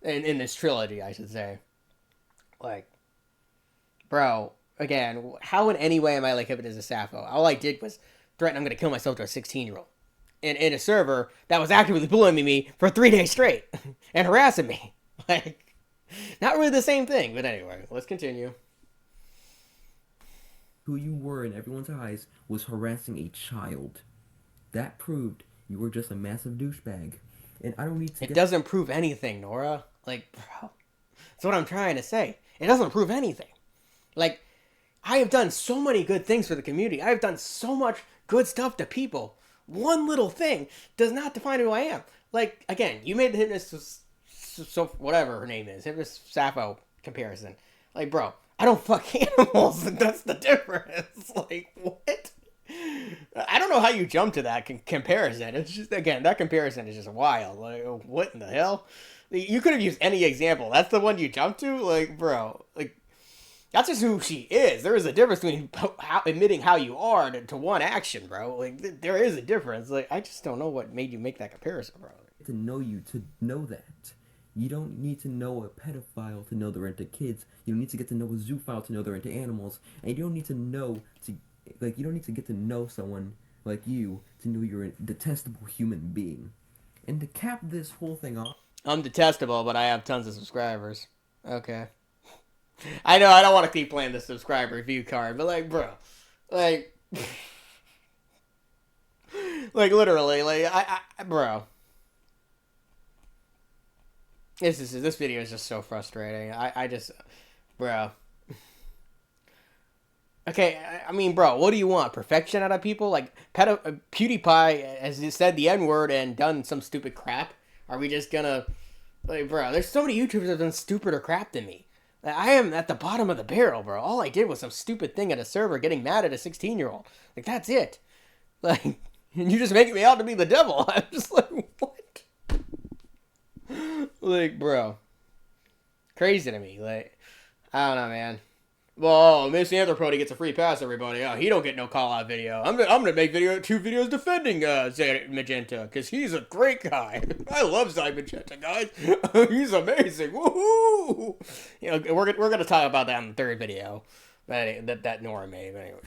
in this trilogy, I should say. Like, bro, again, how in any way am I like hip as a Sappho? All I did was threaten I'm going to kill myself to a 16-year-old. In a server that was actively bullying me for 3 days straight and harassing me. Like, not really the same thing. But anyway, let's continue. Who you were in everyone's eyes was harassing a child. That proved you were just a massive douchebag. And I don't need to... It doesn't prove anything, Nora. Like, bro, that's what I'm trying to say. It doesn't prove anything. Like, I have done so many good things for the community. I have done so much good stuff to people. One little thing does not define who I am. Like, again, you made the Hypnotist, so whatever her name is, Hypnotist Sappho comparison. Like, bro, I don't fuck animals, and that's the difference. Like, what? I don't know how you jump to that comparison. It's just, again, that comparison is just wild. Like, what in the hell? You could have used any example. That's the one you jumped to? Like, bro, like, that's just who she is. There is a difference between admitting how you are to one action, bro. Like, there is a difference. Like, I just don't know what made you make that comparison, bro. To know you, to know that. You don't need to know a pedophile to know they're into kids. You don't need to get to know a zoophile to know they're into animals. And you don't need to know you don't need to get to know someone like you to know you're a detestable human being. And to cap this whole thing off... I'm detestable, but I have tons of subscribers. Okay. I know I don't want to keep playing the subscriber review card, but, like, bro. Like... like, literally, like, bro. This video is just so frustrating. I just... Bro. Okay, I mean, bro, what do you want? Perfection out of people? Like, PewDiePie has said the N-word and done some stupid crap. Are we just gonna... Like, bro, there's so many YouTubers that have done stupider crap than me. Like, I am at the bottom of the barrel, bro. All I did was some stupid thing at a server getting mad at a 16-year-old. Like, that's it. Like, and you just making me out to be the devil. I'm just like, what? Like, bro. Crazy to me. Like, I don't know, man. Well, Miss Anthropody gets a free pass, everybody. Oh, he don't get no call-out video. I'm gonna make two videos defending Zay Magenta, because he's a great guy. I love Zay Magenta, guys. He's amazing. Woohoo! You know, we're gonna talk about that in the third video that Nora made. But anyway.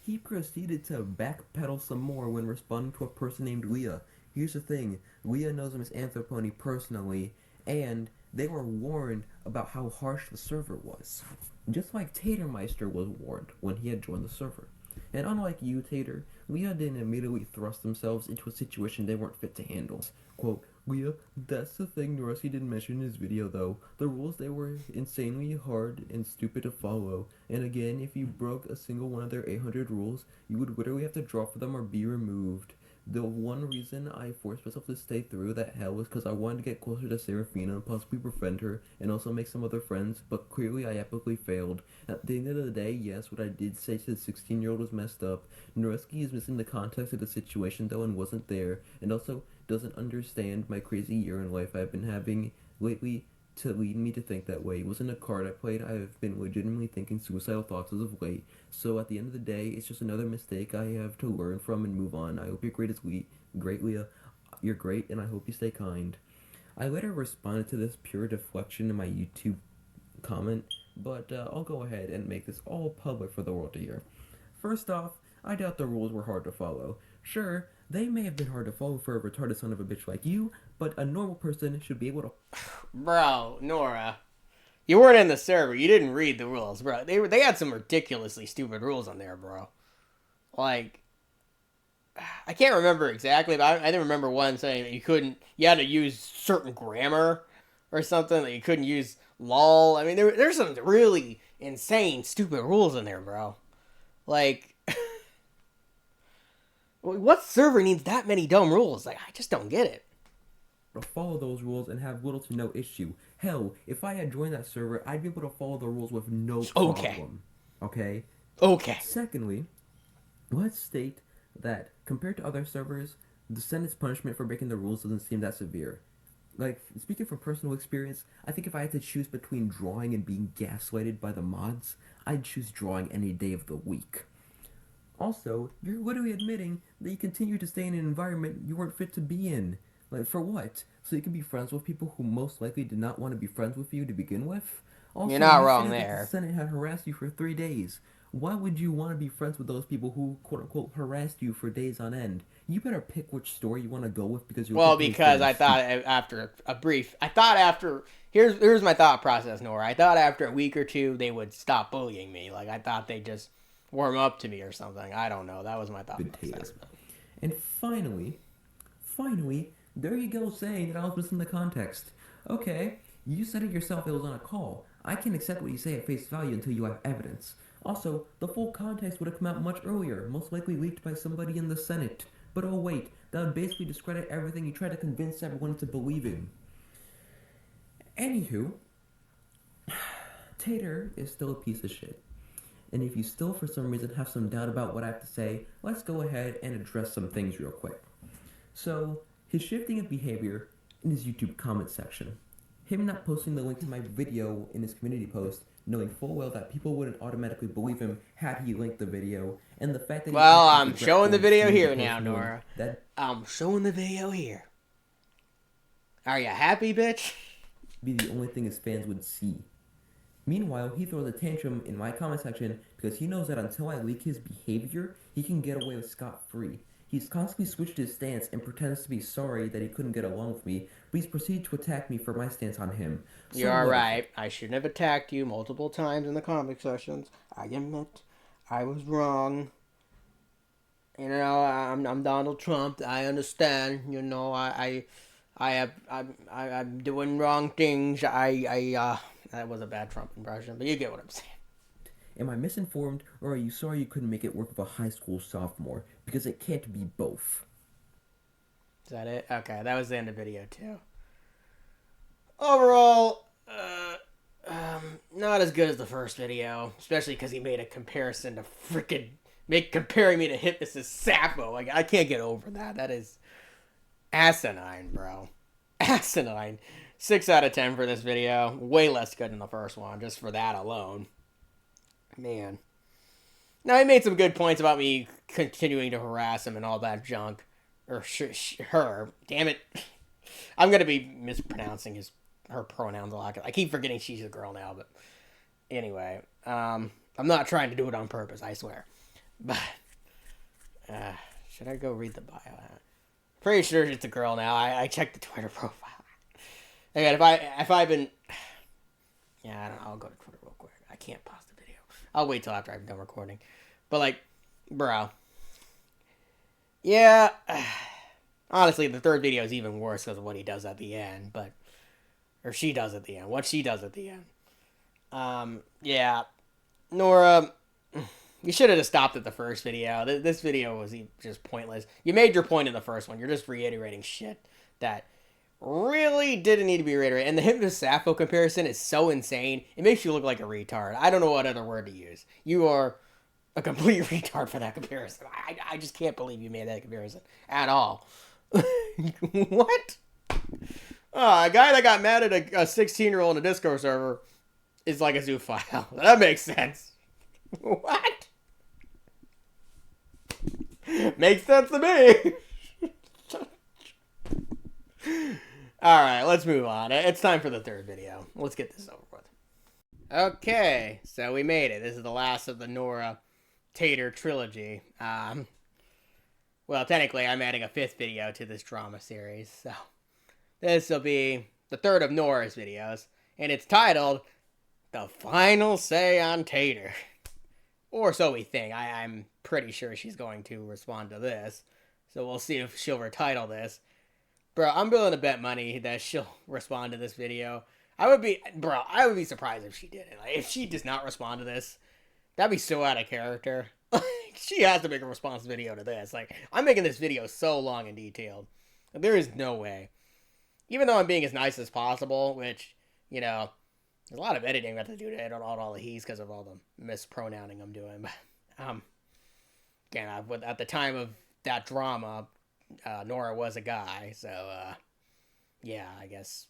He proceeded to backpedal some more when responding to a person named Leah. Here's the thing. Leah knows Miss Anthropony personally, and they were warned about how harsh the server was. Just like Tatermeister was warned when he had joined the server. And unlike you, Tater, Leah didn't immediately thrust themselves into a situation they weren't fit to handle. Quote, Leah, that's the thing Norski didn't mention in his video though. The rules, they were insanely hard and stupid to follow. And again, if you broke a single one of their 800 rules, you would literally have to draw for them or be removed. The one reason I forced myself to stay through that hell was because I wanted to get closer to Serafina and possibly befriend her and also make some other friends, but clearly I epically failed. At the end of the day, yes, what I did say to the 16-year-old was messed up. Noreski is missing the context of the situation though and wasn't there, and also doesn't understand my crazy year in life I've been having lately to lead me to think that way. It wasn't a card I played. I've been legitimately thinking suicidal thoughts as of late. So at the end of the day, it's just another mistake I have to learn from and move on. I hope you're great, Leah. You're great, and I hope you stay kind. I later responded to this pure deflection in my YouTube comment, but I'll go ahead and make this all public for the world to hear. First off, I doubt the rules were hard to follow. Sure, they may have been hard to follow for a retarded son of a bitch like you, but a normal person should be able to... Bro, Nora, you weren't in the server. You didn't read the rules, bro. They had some ridiculously stupid rules on there, bro. Like, I can't remember exactly, but I didn't remember one saying that you had to use certain grammar or something, that you couldn't use lol. I mean, there's some really insane, stupid rules in there, bro. Like... What server needs that many dumb rules? Like, I just don't get it. Follow those rules and have little to no issue. Hell, if I had joined that server, I'd be able to follow the rules with no problem. Okay? Okay. Secondly, let's state that compared to other servers, the sentence punishment for breaking the rules doesn't seem that severe. Like, speaking from personal experience, I think if I had to choose between drawing and being gaslighted by the mods, I'd choose drawing any day of the week. Also, you're literally admitting that you continue to stay in an environment you weren't fit to be in. Like, for what? So you can be friends with people who most likely did not want to be friends with you to begin with? You're Also, not you wrong stated that the there. Senate had harassed you for 3 days. Why would you want to be friends with those people who, quote-unquote, harassed you for days on end? You better pick which story you want to go with because you'll Well, get really because freaking I thought after a brief... Here's my thought process, Nora. I thought after a week or two, they would stop bullying me. Like, I thought they'd just warm up to me or something. I don't know. That was my thought process. And finally, there you go saying that I was missing the context. Okay, you said it yourself, it was on a call. I can't accept what you say at face value until you have evidence. Also, the full context would have come out much earlier, most likely leaked by somebody in the Senate. But oh wait, that would basically discredit everything you tried to convince everyone to believe in. Anywho, Tater is still a piece of shit. And if you still for some reason have some doubt about what I have to say, let's go ahead and address some things real quick. So, his shifting of behavior in his YouTube comment section. Him not posting the link to my video in his community post, knowing full well that people wouldn't automatically believe him had he linked the video, and the fact that well, I'm showing the video here now, Nora. I'm showing the video here. Are you happy, bitch? Be the only thing his fans would see. Meanwhile, he throws a tantrum in my comment section because he knows that until I leak his behavior, he can get away with scot-free. He's constantly switched his stance and pretends to be sorry that he couldn't get along with me, but he's proceeded to attack me for my stance on him. So you're right. I shouldn't have attacked you multiple times in the comic sessions. I admit I was wrong. You know, I'm Donald Trump. I understand. You know, I'm doing wrong things. That was a bad Trump impression, but you get what I'm saying. Am I misinformed, or are you sorry you couldn't make it work with a high school sophomore? Because it can't be both. Is that it? Okay, that was the end of the video, too. Overall, not as good as the first video, especially because he made a comparison to comparing me to Hypnosis Sappho. Like, I can't get over that. That is asinine, bro. Asinine. 6 out of 10 for this video. Way less good than the first one, just for that alone. Man. Now, he made some good points about me continuing to harass him and all that junk. Or her. Damn it. I'm going to be mispronouncing her pronouns a lot. I keep forgetting she's a girl now, but anyway. I'm not trying to do it on purpose, I swear. But, should I go read the bio? Pretty sure it's a girl now. I checked the Twitter profile. Again, if I've been... Yeah, I don't know. I'll go to Twitter real quick. I can't pause the video. I'll wait till after I'm done recording. But, like, bro. Yeah. Honestly, the third video is even worse because of what he does at the end. Or she does at the end. What she does at the end. Yeah. Nora, you should have just stopped at the first video. This video was just pointless. You made your point in the first one. You're just reiterating shit that really didn't need to be reiterated. And the Hypnosis Sappho comparison is so insane. It makes you look like a retard. I don't know what other word to use. You are a complete retard for that comparison. I just can't believe you made that comparison at all. What? A guy that got mad at a 16-year-old in a Discord server is like a zoophile. That makes sense. What? Makes sense to me. Alright, let's move on. It's time for the third video. Let's get this over with. Okay, so we made it. This is the last of the Nora Tater trilogy. Well, technically, I'm adding a 5th video to this drama series, so this will be the third of Nora's videos, and it's titled The Final Say on Tater. Or so we think. I'm pretty sure she's going to respond to this, so we'll see if she'll retitle this. Bro, I'm willing to bet money that she'll respond to this video. I would be surprised if she didn't. Like, if she does not respond to this, that'd be so out of character. She has to make a response video to this. Like, I'm making this video so long and detailed. There is no way. Even though I'm being as nice as possible, which, you know, there's a lot of editing I have to do to edit out all the he's because of all the mispronouncing I'm doing. But, again, at the time of that drama, Nora was a guy, so, yeah, I guess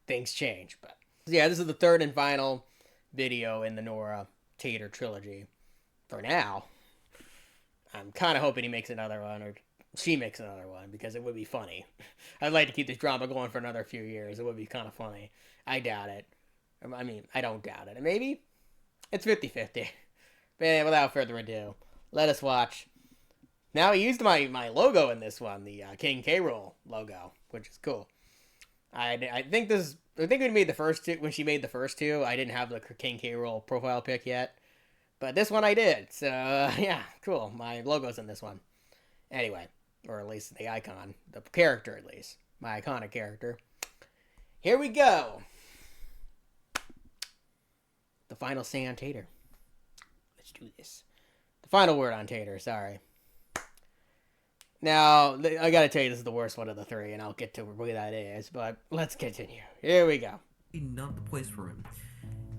things change. But, yeah, this is the third and final video in the Nora Tater trilogy. For now. I'm kind of hoping he makes another one, or she makes another one, because it would be funny. I'd like to keep this drama going for another few years. It would be kind of funny. I doubt it. I mean, I don't doubt it. Maybe it's 50-50. But without further ado, let us watch. Now, he used my logo in this one, the King K. Rool logo, which is cool. I think when we made the first two, when she made the first two, I didn't have the King K. Rool profile pic yet. But this one I did. So, yeah, cool. My logo's in this one. Anyway, or at least the icon. The character, at least. My iconic character. Here we go. The final say on Tater. Let's do this. The final word on Tater, sorry. Now, I gotta tell you, this is the worst one of the three, and I'll get to where that is, but let's continue. Here we go. Not the place for him.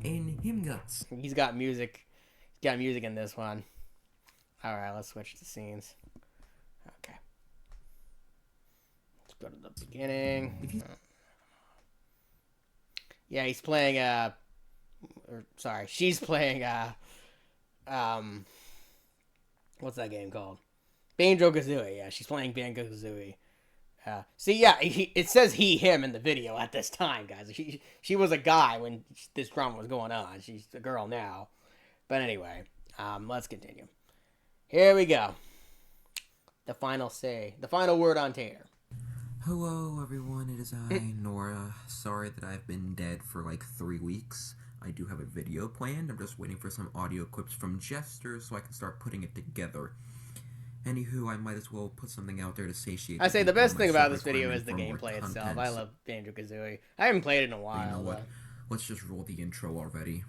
And him guts. He's got music. He's got music in this one. Alright, let's switch to scenes. Okay. Let's go to the beginning. Yeah, he's playing, she's playing, what's that game called? Banjo-Kazooie, yeah, she's playing Banjo-Kazooie. See, yeah, it says him in the video at this time, guys. She was a guy when this drama was going on. She's a girl now. But anyway, let's continue. Here we go. The final word on Tater. Hello, everyone. It is I, Nora. Sorry that I've been dead for like 3 weeks. I do have a video planned. I'm just waiting for some audio clips from Jester so I can start putting it together. Anywho, I might as well put something out there to satiate. I say the best thing about this video is the gameplay itself. I love Banjo-Kazooie. I haven't played it in a while. You know what? Let's just roll the intro already.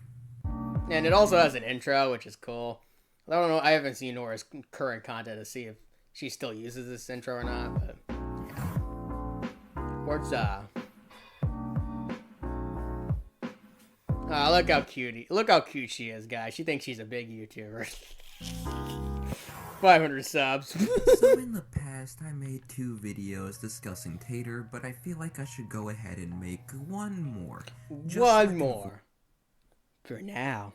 And it also has an intro, which is cool. I don't know. I haven't seen Nora's current content to see if she still uses this intro or not. But what's look how cute! Look how cute she is, guys. She thinks she's a big YouTuber. 500 subs. So in the past, I made 2 videos discussing Tater, but I feel like I should go ahead and make one more. One more. For now.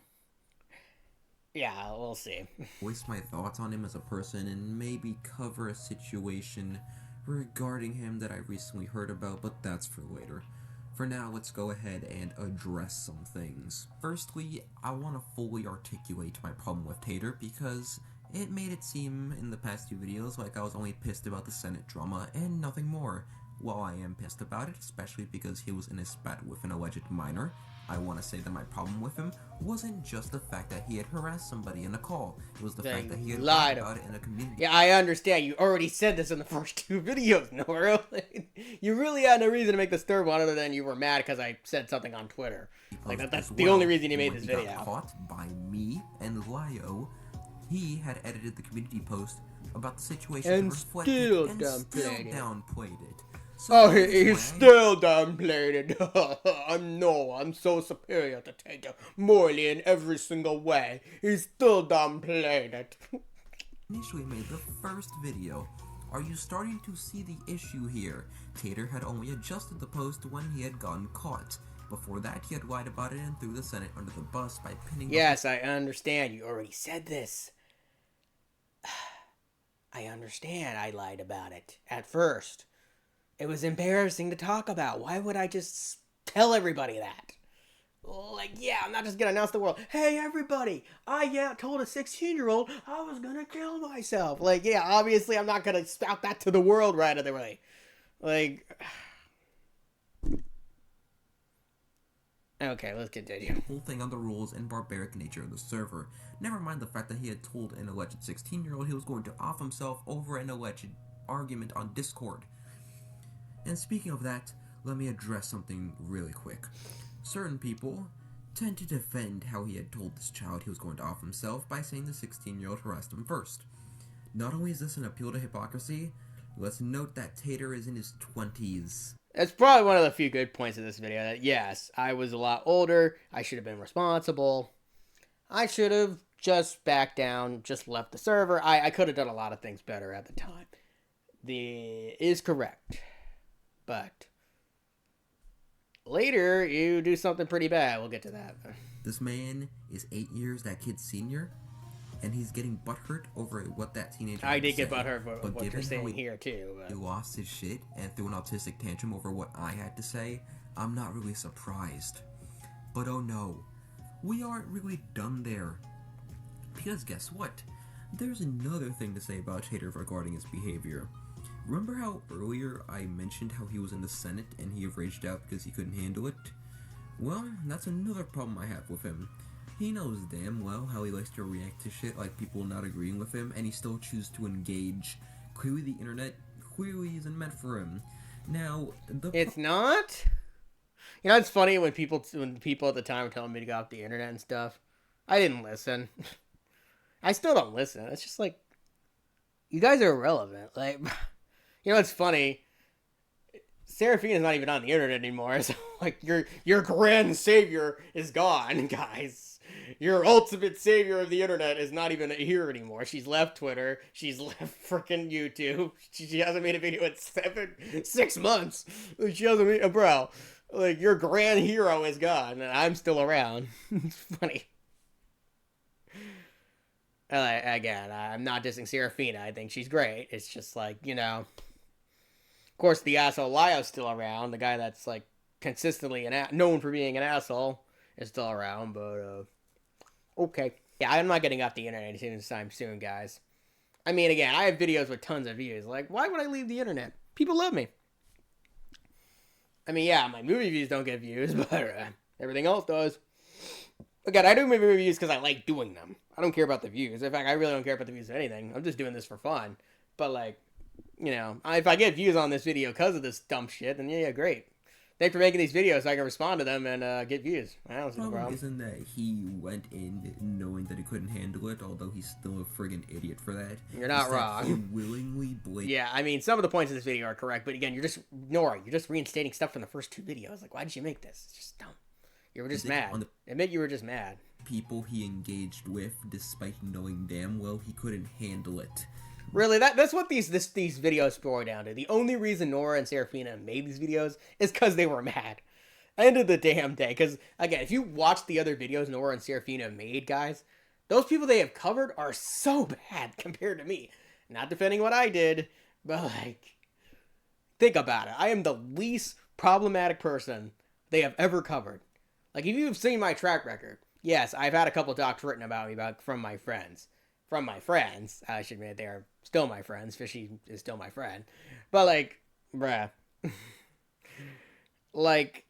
Yeah, we'll see. Voice my thoughts on him as a person and maybe cover a situation regarding him that I recently heard about, but that's for later. For now, let's go ahead and address some things. Firstly, I want to fully articulate my problem with Tater because it made it seem in the past 2 videos like I was only pissed about the Senate drama and nothing more. While I am pissed about it, especially because he was in a spat with an alleged minor, I want to say that my problem with him wasn't just the fact that he had harassed somebody in a call. It was the fact that he had lied about it in a community. Yeah, I understand. You already said this in the first 2 videos, Nora. You really had no reason to make this third one other than you were mad because I said something on Twitter. Like, that's the only reason you made this video. Got caught by me and Lio. He had edited the community post about the situation and still downplayed it. So he still downplayed it. No, I'm so superior to Tater, morally in every single way. He still downplayed it. Initially made the first video. Are you starting to see the issue here? Tater had only adjusted the post when he had gotten caught. Before that, he had lied about it and threw the Senate under the bus by pinning... Yes, I understand. You already said this. I understand I lied about it at first. It was embarrassing to talk about. Why would I just tell everybody that? Like, yeah, I'm not just gonna announce to the world, hey, everybody, I told a 16-year-old I was gonna kill myself. Like, yeah, obviously I'm not gonna spout that to the world right away. Like... Okay, let's continue. Whole thing on the rules and barbaric nature of the server. Never mind the fact that he had told an alleged 16-year-old he was going to off himself over an alleged argument on Discord. And speaking of that, let me address something really quick. Certain people tend to defend how he had told this child he was going to off himself by saying the 16-year-old harassed him first. Not only is this an appeal to hypocrisy, let's note that Tater is in his 20s. That's probably one of the few good points of this video, that yes, I was a lot older, I should have been responsible, I should have just backed down, just left the server, I could have done a lot of things better at the time. Is correct. But later, you do something pretty bad, we'll get to that. This man is 8 years that kid's senior, and he's getting butthurt over what that teenager I had did to get say. butthurt for But what you're given how saying here too. he lost his shit and threw an autistic tantrum over what I had to say, I'm not really surprised. But oh no, we aren't really done there. Because guess what? There's another thing to say about Tater regarding his behavior. Remember how earlier I mentioned how he was in the Senate and he raged out because he couldn't handle it? Well, that's another problem I have with him. He knows damn well how he likes to react to shit like people not agreeing with him, and he still chooses to engage. Clearly the internet clearly isn't meant for him. Now, it's not? You know, it's funny when people at the time were telling me to go off the internet and stuff. I didn't listen. I still don't listen. It's just like, you guys are irrelevant. Like, you know, it's funny. Serafina's not even on the internet anymore. So, like, your grand savior is gone, guys. Your ultimate savior of the internet is not even here anymore. She's left Twitter. She's left freaking YouTube. She hasn't made a video in 6 months. She hasn't made bro. Like, your grand hero is gone, and I'm still around. It's funny. Again, I'm not dissing Serafina. I think she's great. It's just like, you know. Of course, the asshole Lio's still around. The guy that's, like, consistently known for being an asshole is still around, but, okay. Yeah, I'm not getting off the internet anytime soon, guys. I mean, again, I have videos with tons of views. Like, why would I leave the internet? People love me. I mean, yeah, my movie views don't get views, but everything else does. Again, I do movie reviews because I like doing them. I don't care about the views. In fact, I really don't care about the views of anything. I'm just doing this for fun. But, like, you know, if I get views on this video because of this dumb shit, then yeah, great. Thanks for making these videos so I can respond to them and get views. I don't see the problem. Isn't that he went in knowing that he couldn't handle it, although he's still a friggin' idiot for that? You're not wrong. He willingly Yeah, I mean, some of the points in this video are correct, but again, Nora, you're just reinstating stuff from the first 2 videos. Like, why did you make this? It's just dumb. You were just mad. Admit you were just mad. People he engaged with, despite knowing damn well he couldn't handle it. Really, that's what these videos boil down to. The only reason Nora and Serafina made these videos is because they were mad. End of the damn day. Because, again, if you watch the other videos Nora and Serafina made, guys, those people they have covered are so bad compared to me. Not defending what I did, but, like, think about it. I am the least problematic person they have ever covered. Like, if you've seen my track record, yes, I've had a couple docs written about me from my friends. From my friends, I should admit, they are still my friends. Fishy is still my friend. But, like, bruh. Like,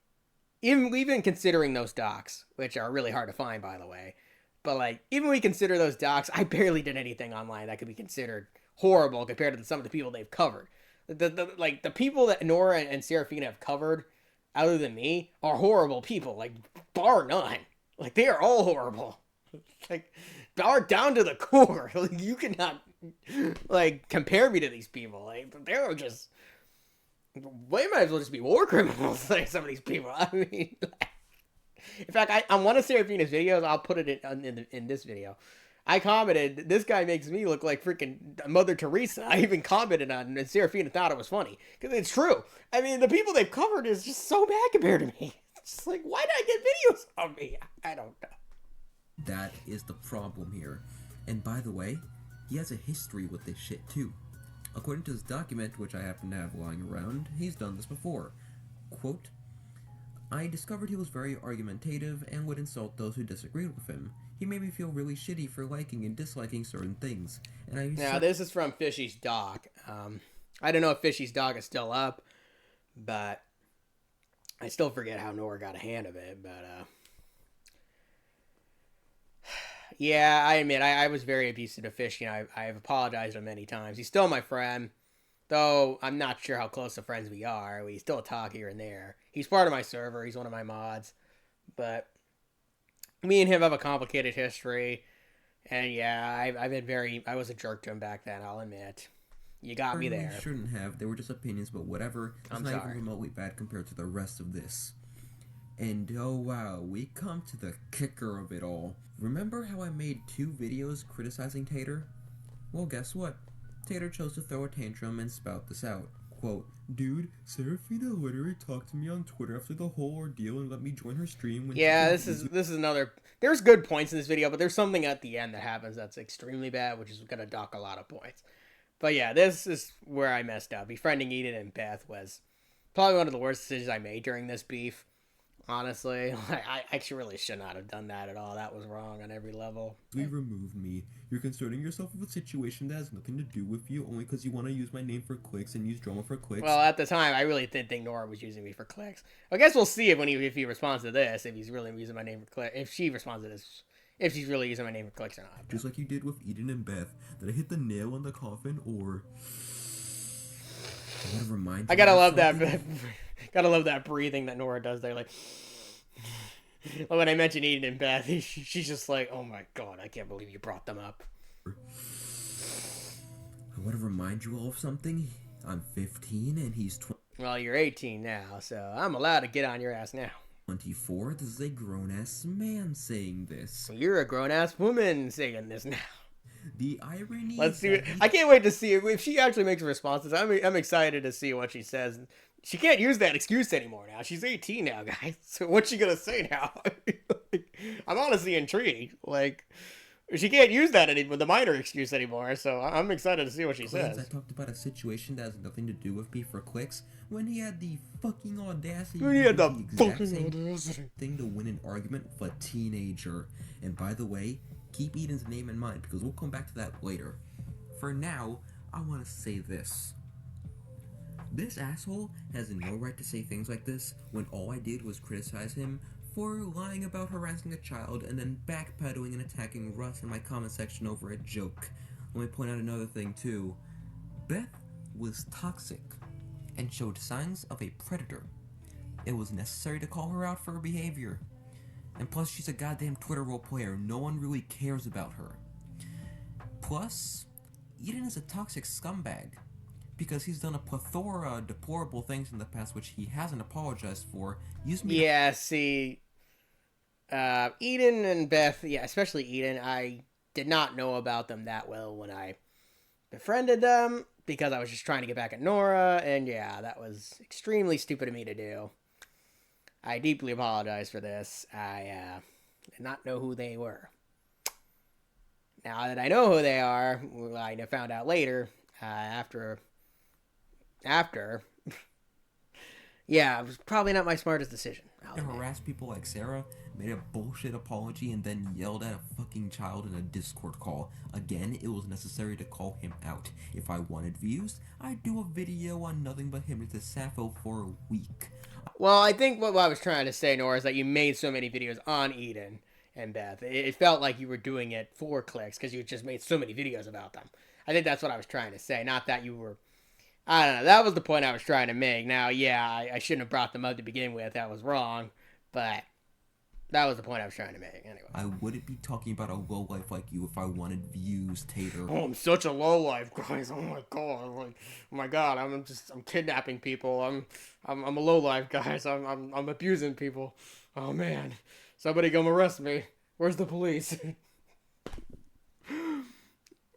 even considering those docs, which are really hard to find, by the way. But, like, even when we consider those docs, I barely did anything online that could be considered horrible compared to some of the people they've covered. The people that Nora and Serafina have covered, other than me, are horrible people. Like, bar none. Like, they are all horrible. Like, down to the core. Like, you cannot, like, compare me to these people. Like, they're just, they might as well just be war criminals, like, some of these people. I mean, like, in fact, on one of Serafina's videos, I'll put it in this video. I commented, this guy makes me look like freaking Mother Teresa. I even commented on it, and Serafina thought it was funny. Because it's true. I mean, the people they've covered is just so bad compared to me. It's just like, why did I get videos of me? I don't know. That is the problem here. And by the way, he has a history with this shit too. According to his document, which I happen to have lying around, he's done this before. Quote, I discovered he was very argumentative and would insult those who disagreed with him. He made me feel really shitty for liking and disliking certain things. And now, this is from Fishy's doc. I don't know if Fishy's doc is still up, but I still forget how Nora got a hand of it, but, yeah, I admit, I was very abusive to Fishy, and I've apologized to him many times. He's still my friend, though I'm not sure how close of friends we are. We still talk here and there. He's part of my server. He's one of my mods. But me and him have a complicated history. And yeah, I was a jerk to him back then, I'll admit. You got me there. Shouldn't have. They were just opinions, but whatever. It's not even remotely bad compared to the rest of this. And oh wow, we come to the kicker of it all. Remember how I made 2 videos criticizing Tater? Well, guess what? Tater chose to throw a tantrum and spout this out. Quote, dude, Serafina literally talked to me on Twitter after the whole ordeal and let me join her stream when this is another... There's good points in this video, but there's something at the end that happens that's extremely bad, which is going to dock a lot of points. But yeah, this is where I messed up. Befriending Eden and Beth was probably one of the worst decisions I made during this beef. Honestly, I actually really should not have done that at all. That was wrong on every level. You removed me. You're concerning yourself with a situation that has nothing to do with you only because you want to use my name for clicks and use drama for clicks. Well, at the time, I really did think Nora was using me for clicks. I guess we'll see if he responds to this, if he's really using my name for clicks. If she responds to this, if she's really using my name for clicks or not. Just like you did with Eden and Beth. Did I hit the nail on the coffin, or... I gotta love that. Gotta love that breathing that Nora does there. Like when I mentioned Eden and Beth, she's just like, "Oh my god, I can't believe you brought them up." I want to remind you all of something. I'm 15 and he's 20. Well, you're 18 now, so I'm allowed to get on your ass now. 24. This is a grown-ass man saying this. You're a grown-ass woman saying this now. The irony. Let's see. I can't wait to see if she actually makes responses. I'm excited to see what she says. She can't use that excuse anymore now. She's 18 now, guys. So what's she gonna say now? I'm honestly intrigued. Like, she can't use that anymore, the minor excuse anymore. So I'm excited to see what she says. I talked about a situation that has nothing to do with me for clicks when he had the fucking audacity. Thing to win an argument with a teenager. And by the way, keep Eden's name in mind because we'll come back to that later. For now, I want to say this. This asshole has no right to say things like this when all I did was criticize him for lying about harassing a child and then backpedaling and attacking Russ in my comment section over a joke. Let me point out another thing too. Beth was toxic and showed signs of a predator. It was necessary to call her out for her behavior. And plus, she's a goddamn Twitter role player. No one really cares about her. Plus, Eden is a toxic scumbag. Because he's done a plethora of deplorable things in the past which he hasn't apologized for. See, Eden and Beth, especially Eden, I did not know about them that well when I befriended them. Because I was just trying to get back at Nora. And yeah, that was extremely stupid of me to do. I deeply apologize for this. I did not know who they were. Now that I know who they are, I found out later, after, yeah, it was probably not my smartest decision. To harass people like Sarah, made a bullshit apology, and then yelled at a fucking child in a Discord call. Again, it was necessary to call him out. If I wanted views, I'd do a video on nothing but him to Sappho for a week. Well, I think what I was trying to say, Nora, is that you made so many videos on Eden and Beth. It felt like you were doing it for clicks because you just made so many videos about them. I think that's what I was trying to say, not that you were... I don't know. That was the point I was trying to make. Now, yeah, I shouldn't have brought them up to begin with. That was wrong. But that was the point I was trying to make. Anyway. I wouldn't be talking about a lowlife like you if I wanted views, Tater. Oh, I'm such a lowlife, guys. Oh my god. Like, oh my god. I'm kidnapping people. I'm a lowlife, guys. I'm abusing people. Oh man. Somebody come arrest me. Where's the police?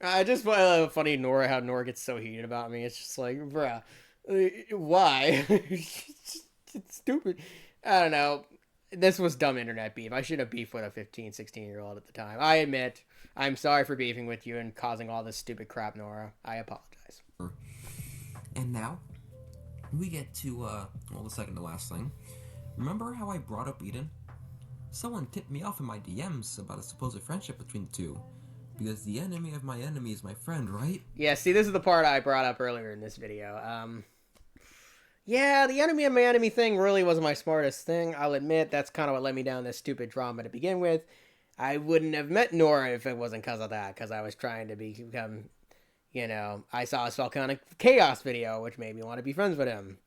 I just find it funny how Nora gets so heated about me. It's just like, bruh, why? It's stupid. I don't know. This was dumb internet beef. I should have beefed with a 15, 16-year-old at the time. I admit, I'm sorry for beefing with you and causing all this stupid crap, Nora. I apologize. And now, we get to, the second to last thing. Remember how I brought up Eden? Someone tipped me off in my DMs about a supposed friendship between the two. Because the enemy of my enemy is my friend, right? Yeah, see, this is the part I brought up earlier in this video. Yeah, the enemy of my enemy thing really wasn't my smartest thing. I'll admit that's kind of what led me down this stupid drama to begin with. I wouldn't have met Nora if it wasn't because of that, because I was trying to become, I saw his Falconic Chaos video, which made me want to be friends with him.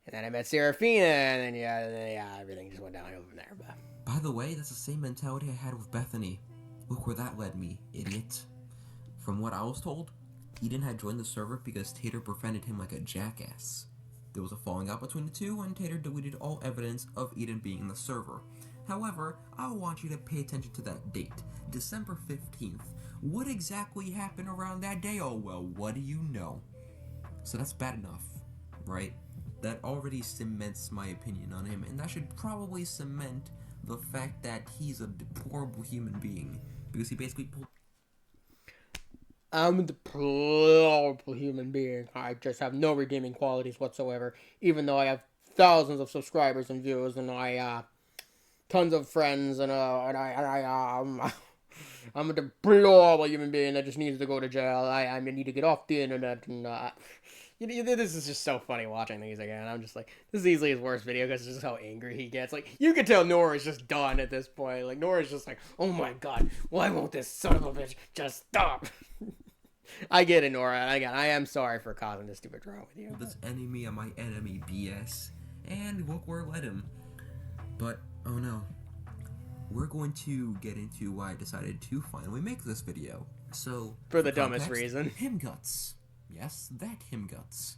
And then I met Serafina, and then, yeah, everything just went downhill from there. But... By the way, that's the same mentality I had with Bethany. Look where that led me, idiot. From what I was told, Eden had joined the server because Tater befriended him like a jackass. There was a falling out between the two, and Tater deleted all evidence of Eden being in the server. However, I want you to pay attention to that date, December 15th. What exactly happened around that day? Oh well, what do you know? So that's bad enough. right? That already cements my opinion on him, and that should probably cement the fact that he's a deplorable human being, because he basically pulled... I'm a deplorable human being. I just have no redeeming qualities whatsoever, even though I have thousands of subscribers and viewers, and I, tons of friends, and I'm a deplorable human being that just needs to go to jail. I need to get off the internet, and, this is just so funny watching these again. I'm just like, this is easily his worst video because it's just how angry he gets. Like, you can tell Nora's just done at this point. Like, Nora's just like, oh my god, why won't this son of a bitch just stop? I get it, Nora, and again, I am sorry for causing this stupid drama with you. This enemy of my enemy BS, and look where it led him. But, oh no. We're going to get into why I decided to finally make this video. So, for the dumbest reason. Him guts. Yes, that him guts.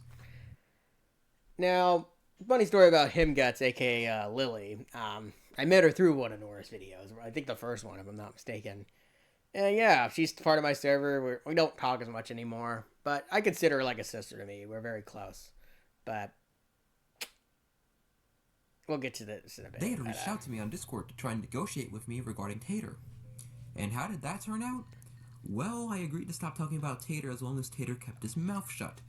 Now, funny story about him guts, aka Lily. I met her through one of Nora's videos. I think the first one, if I'm not mistaken. And yeah, she's part of my server. We don't talk as much anymore, but I consider her like a sister to me. We're very close. But we'll get to this in a bit. They had reached out to me on Discord to try and negotiate with me regarding Tater. And how did that turn out? Well, I agreed to stop talking about Tater as long as Tater kept his mouth shut.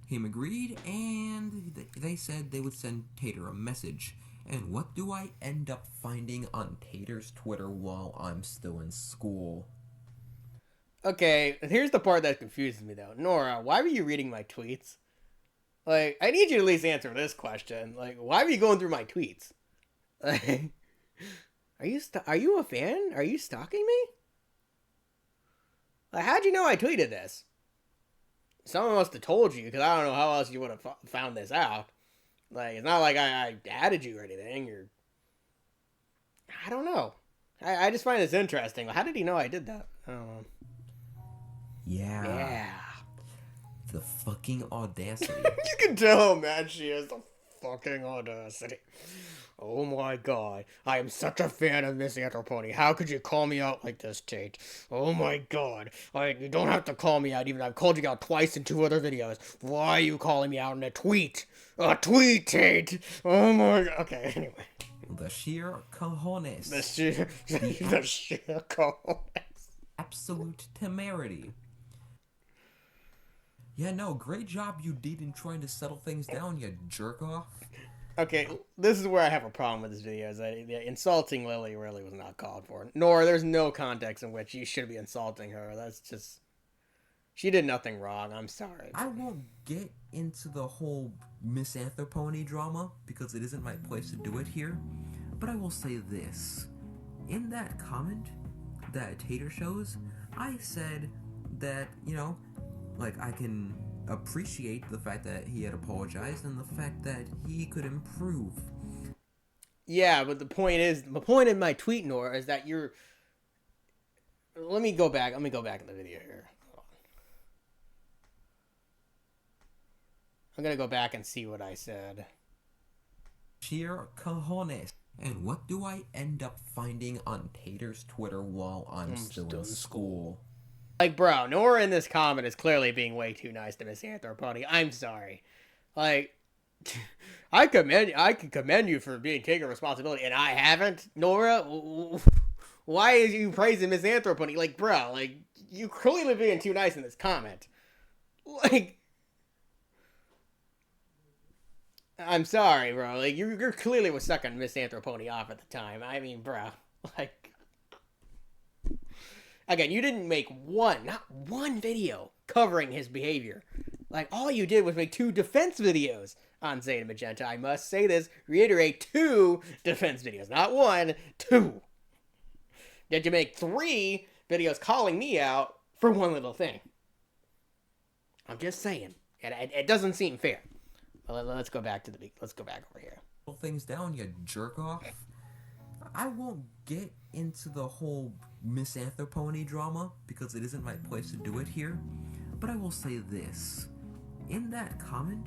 Him agreed, and they said they would send Tater a message. And what do I end up finding on Tater's Twitter while I'm still in school? Okay, here's the part that confuses me, though. Nora, why were you reading my tweets? Like, I need you to at least answer this question. Like, why were you going through my tweets? Like, are you a fan? Are you stalking me? Like, how'd you know I tweeted this? Someone must have told you, because I don't know how else you would have found this out. Like, it's not like I added you or anything, or... I don't know. I just find this interesting. How did he know I did that? I don't know. Yeah. The fucking audacity. You can tell how mad she is. The fucking audacity. Oh my god. I am such a fan of Miss Anthropony. How could you call me out like this, Tate? Oh my god. You don't have to call me out, even I've called you out twice in 2 other videos. Why are you calling me out in a tweet? A tweet, Tate! Oh my god. Okay, anyway. The sheer cojones. The sheer cojones. Absolute temerity. Yeah, no, great job you did in trying to settle things down, you jerk off. Okay, this is where I have a problem with this video, is that insulting Lily really was not called for. Nor, there's no context in which you should be insulting her. That's just... She did nothing wrong, I'm sorry. I won't get into the whole misanthropony drama, because it isn't my place to do it here, but I will say this. In that comment that Tater shows, I said that, you know, like, I can appreciate the fact that he had apologized and the fact that he could improve. Yeah, but the point in my tweet, Nora, is that you're... Let me go back in the video here. I'm gonna go back and see what I said. Sheer cojones. And what do I end up finding on Tater's Twitter while I'm still in school? Like, bro, Nora in this comment is clearly being way too nice to Miss Anthropony. I'm sorry. Like, I can commend you for taking responsibility, and I haven't, Nora. Why are you praising Miss Anthropony? Like, bro, like, you clearly being too nice in this comment. Like, I'm sorry, bro. Like, you're clearly was sucking Miss Anthropony off at the time. I mean, bro, like. Again, you didn't make not one video covering his behavior. Like, all you did was make 2 defense videos on Zeta Magenta. I must say this, reiterate, 2 defense videos. Not 1, 2. Did you make 3 videos calling me out for 1 little thing? I'm just saying. It doesn't seem fair. Well, let's go back over here. Things down, you jerk off. I won't get into the whole misanthropony drama, because it isn't my place to do it here, but I will say this. In that comment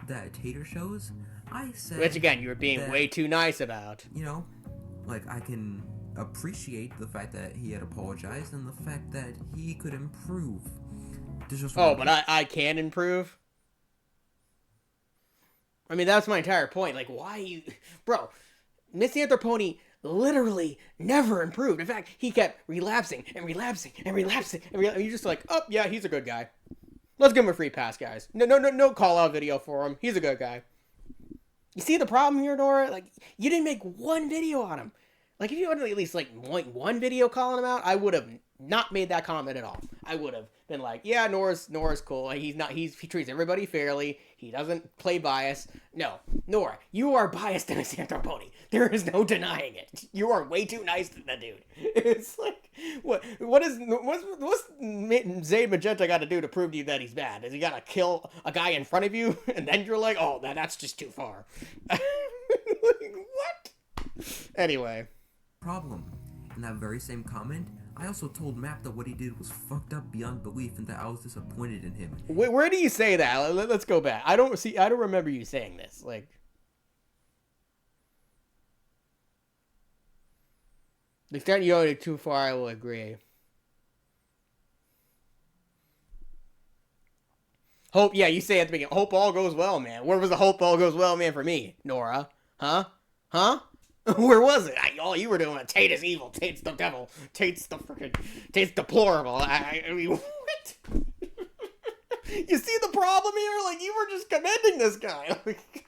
that Tater shows, I said... Which, again, you were being way too nice about. You know, like, I can appreciate the fact that he had apologized and the fact that he could improve. But I can improve? I mean, that's my entire point. Like, why you... Bro, Misanthropony literally never improved. In fact, he kept relapsing and relapsing and relapsing and you're just like, oh, yeah, he's a good guy. Let's give him a free pass, guys. No call-out video for him. He's a good guy. You see the problem here, Nora? Like, you didn't make one video on him. Like, if you had at least, like, one video calling him out, I would have not made that comment at all. I would have been like, yeah, Nora's cool. He treats everybody fairly. He doesn't play bias. No, Nora, you are biased in Misanthropony. There is no denying it. You are way too nice to the dude. It's like, what's Zay Magenta got to do to prove to you that he's bad? Is he got to kill a guy in front of you? And then you're like, oh, that's just too far. What? Anyway. Problem. In that very same comment, I also told Map that what he did was fucked up beyond belief and that I was disappointed in him. Where do you say that? Let's go back. I don't remember you saying this. Like, the extent you go too far, I will agree. Hope, yeah, you say at the beginning, hope all goes well, man. Where was the hope all goes well, man, for me, Nora? Huh? Where was it? All you were doing, Tate is evil, Tate's the devil, Tate's deplorable. I mean, what? You see the problem here? Like, you were just commending this guy. Like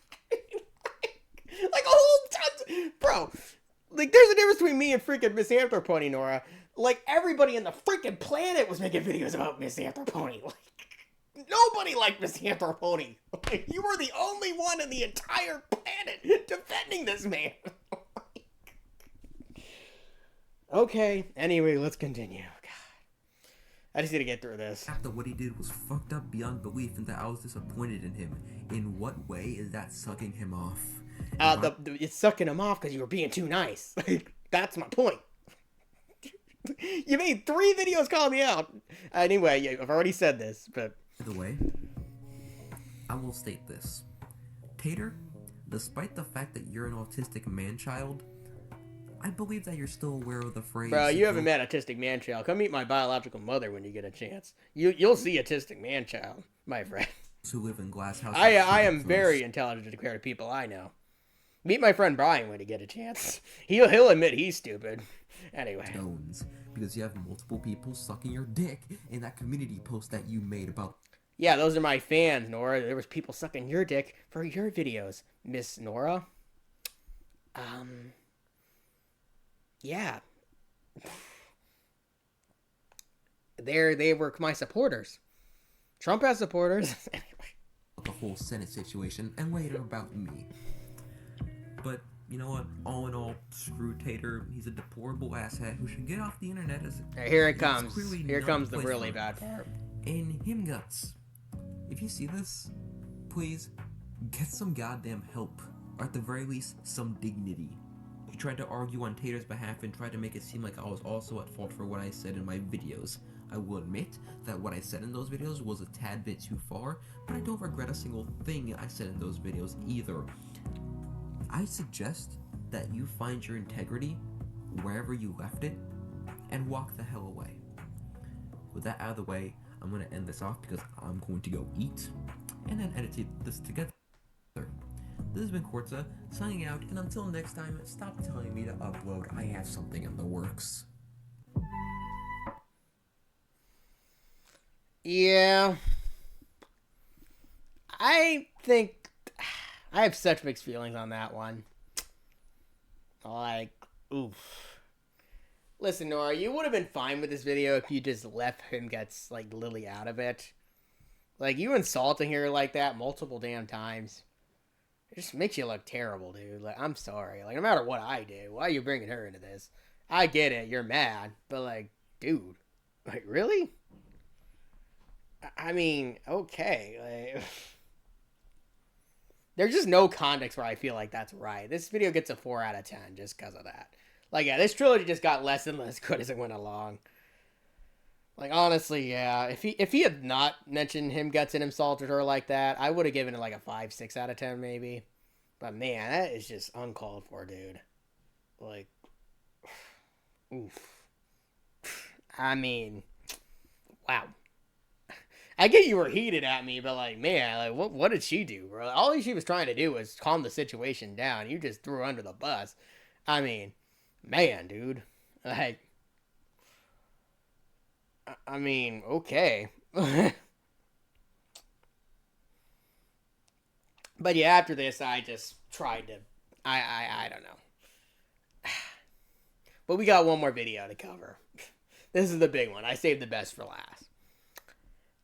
a whole ton. Bro, like, there's a difference between me and freaking Misanthropony, Nora. Like, everybody on the freaking planet was making videos about Misanthropony. Like, nobody liked Misanthropony. Like, you were the only one in the entire planet defending this man. Okay, anyway, let's continue. God. I just need to get through this. After what he did was fucked up beyond belief and that I was disappointed in him. In what way is that sucking him off? It's sucking him off because you were being too nice. Like, that's my point. You made 3 videos calling me out. Anyway, I've already said this, but... By the way, I will state this. Tater, despite the fact that you're an autistic man-child, I believe that you're still aware of the phrase... Bro, you haven't met autistic man-child. Come meet my biological mother when you get a chance. You'll see autistic man-child, my friend. Who live in glass houses. I am very intelligent compared to people I know. Meet my friend Brian when you get a chance. He'll admit he's stupid. Anyway. Stones, because you have multiple people sucking your dick in that community post that you made about... Yeah, those are my fans, Nora. There was people sucking your dick for your videos, Miss Nora. Yeah. They were my supporters. Trump has supporters. Anyway. The whole Senate situation, and later about me. But, you know what? All in all, screw Tater. He's a deplorable asshat who should get off the internet as... Here it comes. Here comes the really bad part. And him guts. If you see this, please, get some goddamn help. Or at the very least, some dignity. You tried to argue on Tater's behalf and tried to make it seem like I was also at fault for what I said in my videos. I will admit that what I said in those videos was a tad bit too far, but I don't regret a single thing I said in those videos either. I suggest that you find your integrity wherever you left it and walk the hell away. With that out of the way, I'm going to end this off because I'm going to go eat and then edit this together. This has been Quartza, signing out, and until next time, stop telling me to upload. I have something in the works. Yeah. I think I have such mixed feelings on that one. Like, oof. Listen, Nora, you would have been fine with this video if you just left him get, like, Lily out of it. Like, you insulting her like that multiple damn times. It just makes you look terrible, dude. Like, I'm sorry. Like, no matter what I do, why are you bringing her into this? I get it, you're mad. But, like, dude. Like, really? I mean, okay. Like, there's just no context where I feel like that's right. This video gets a 4 out of 10 just because of that. Like, yeah, this trilogy just got less and less good as it went along. Like, honestly, yeah. If he had not mentioned him guts and insulted her like that, I would have given it like a 5, 6 out of 10 maybe. But man, that is just uncalled for, dude. Like, oof. I mean, wow. I get you were heated at me, but like, man, like what did she do, bro? All she was trying to do was calm the situation down. You just threw her under the bus. I mean, man, dude. Like, I mean, okay. But yeah, after this, I just tried to, I don't know. But we got one more video to cover. This is the big one. I saved the best for last.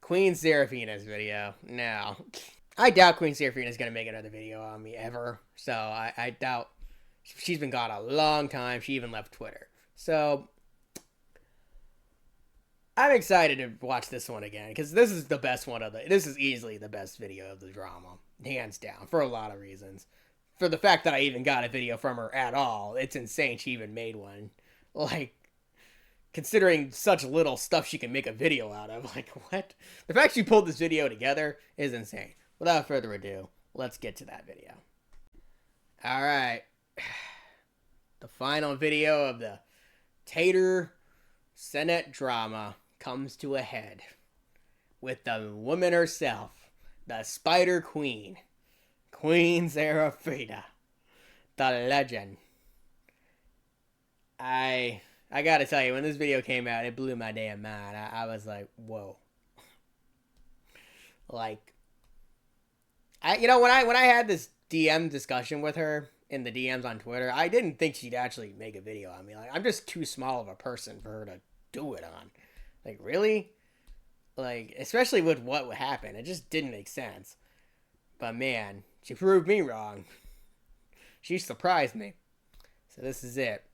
Queen Serafina's video. Now, I doubt Queen Serafina's going to make another video on me ever. So, I doubt. She's been gone a long time. She even left Twitter. So, I'm excited to watch this one again. Because this is the best one of the... This is easily the best video of the drama. Hands down. For a lot of reasons. For the fact that I even got a video from her at all. It's insane she even made one. Like... Considering such little stuff she can make a video out of. Like, what? The fact she pulled this video together is insane. Without further ado, let's get to that video. Alright. The final video of the Tater Senate drama comes to a head. With the woman herself. The Spider Queen. Queen Serafina. The legend. I gotta tell you, when this video came out, it blew my damn mind. I was like, whoa. Like, when I had this DM discussion with her in the DMs on Twitter, I didn't think she'd actually make a video on me. Like, I'm just too small of a person for her to do it on. Like, really? Like, especially with what would happen. It just didn't make sense. But man, she proved me wrong. She surprised me. So this is it.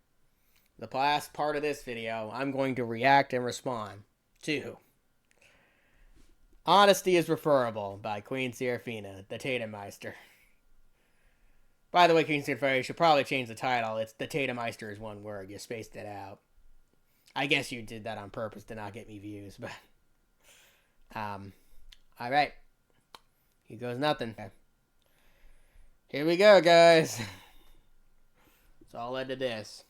The last part of this video, I'm going to react and respond to Honesty is Preferable by Queen Serafina, the Tatemeister. By the way, Queen Serafina, you should probably change the title. It's the Tatemeister is one word. You spaced it out. I guess you did that on purpose to not get me views, but... Alright. Here goes nothing. Here we go, guys. It's all led to this.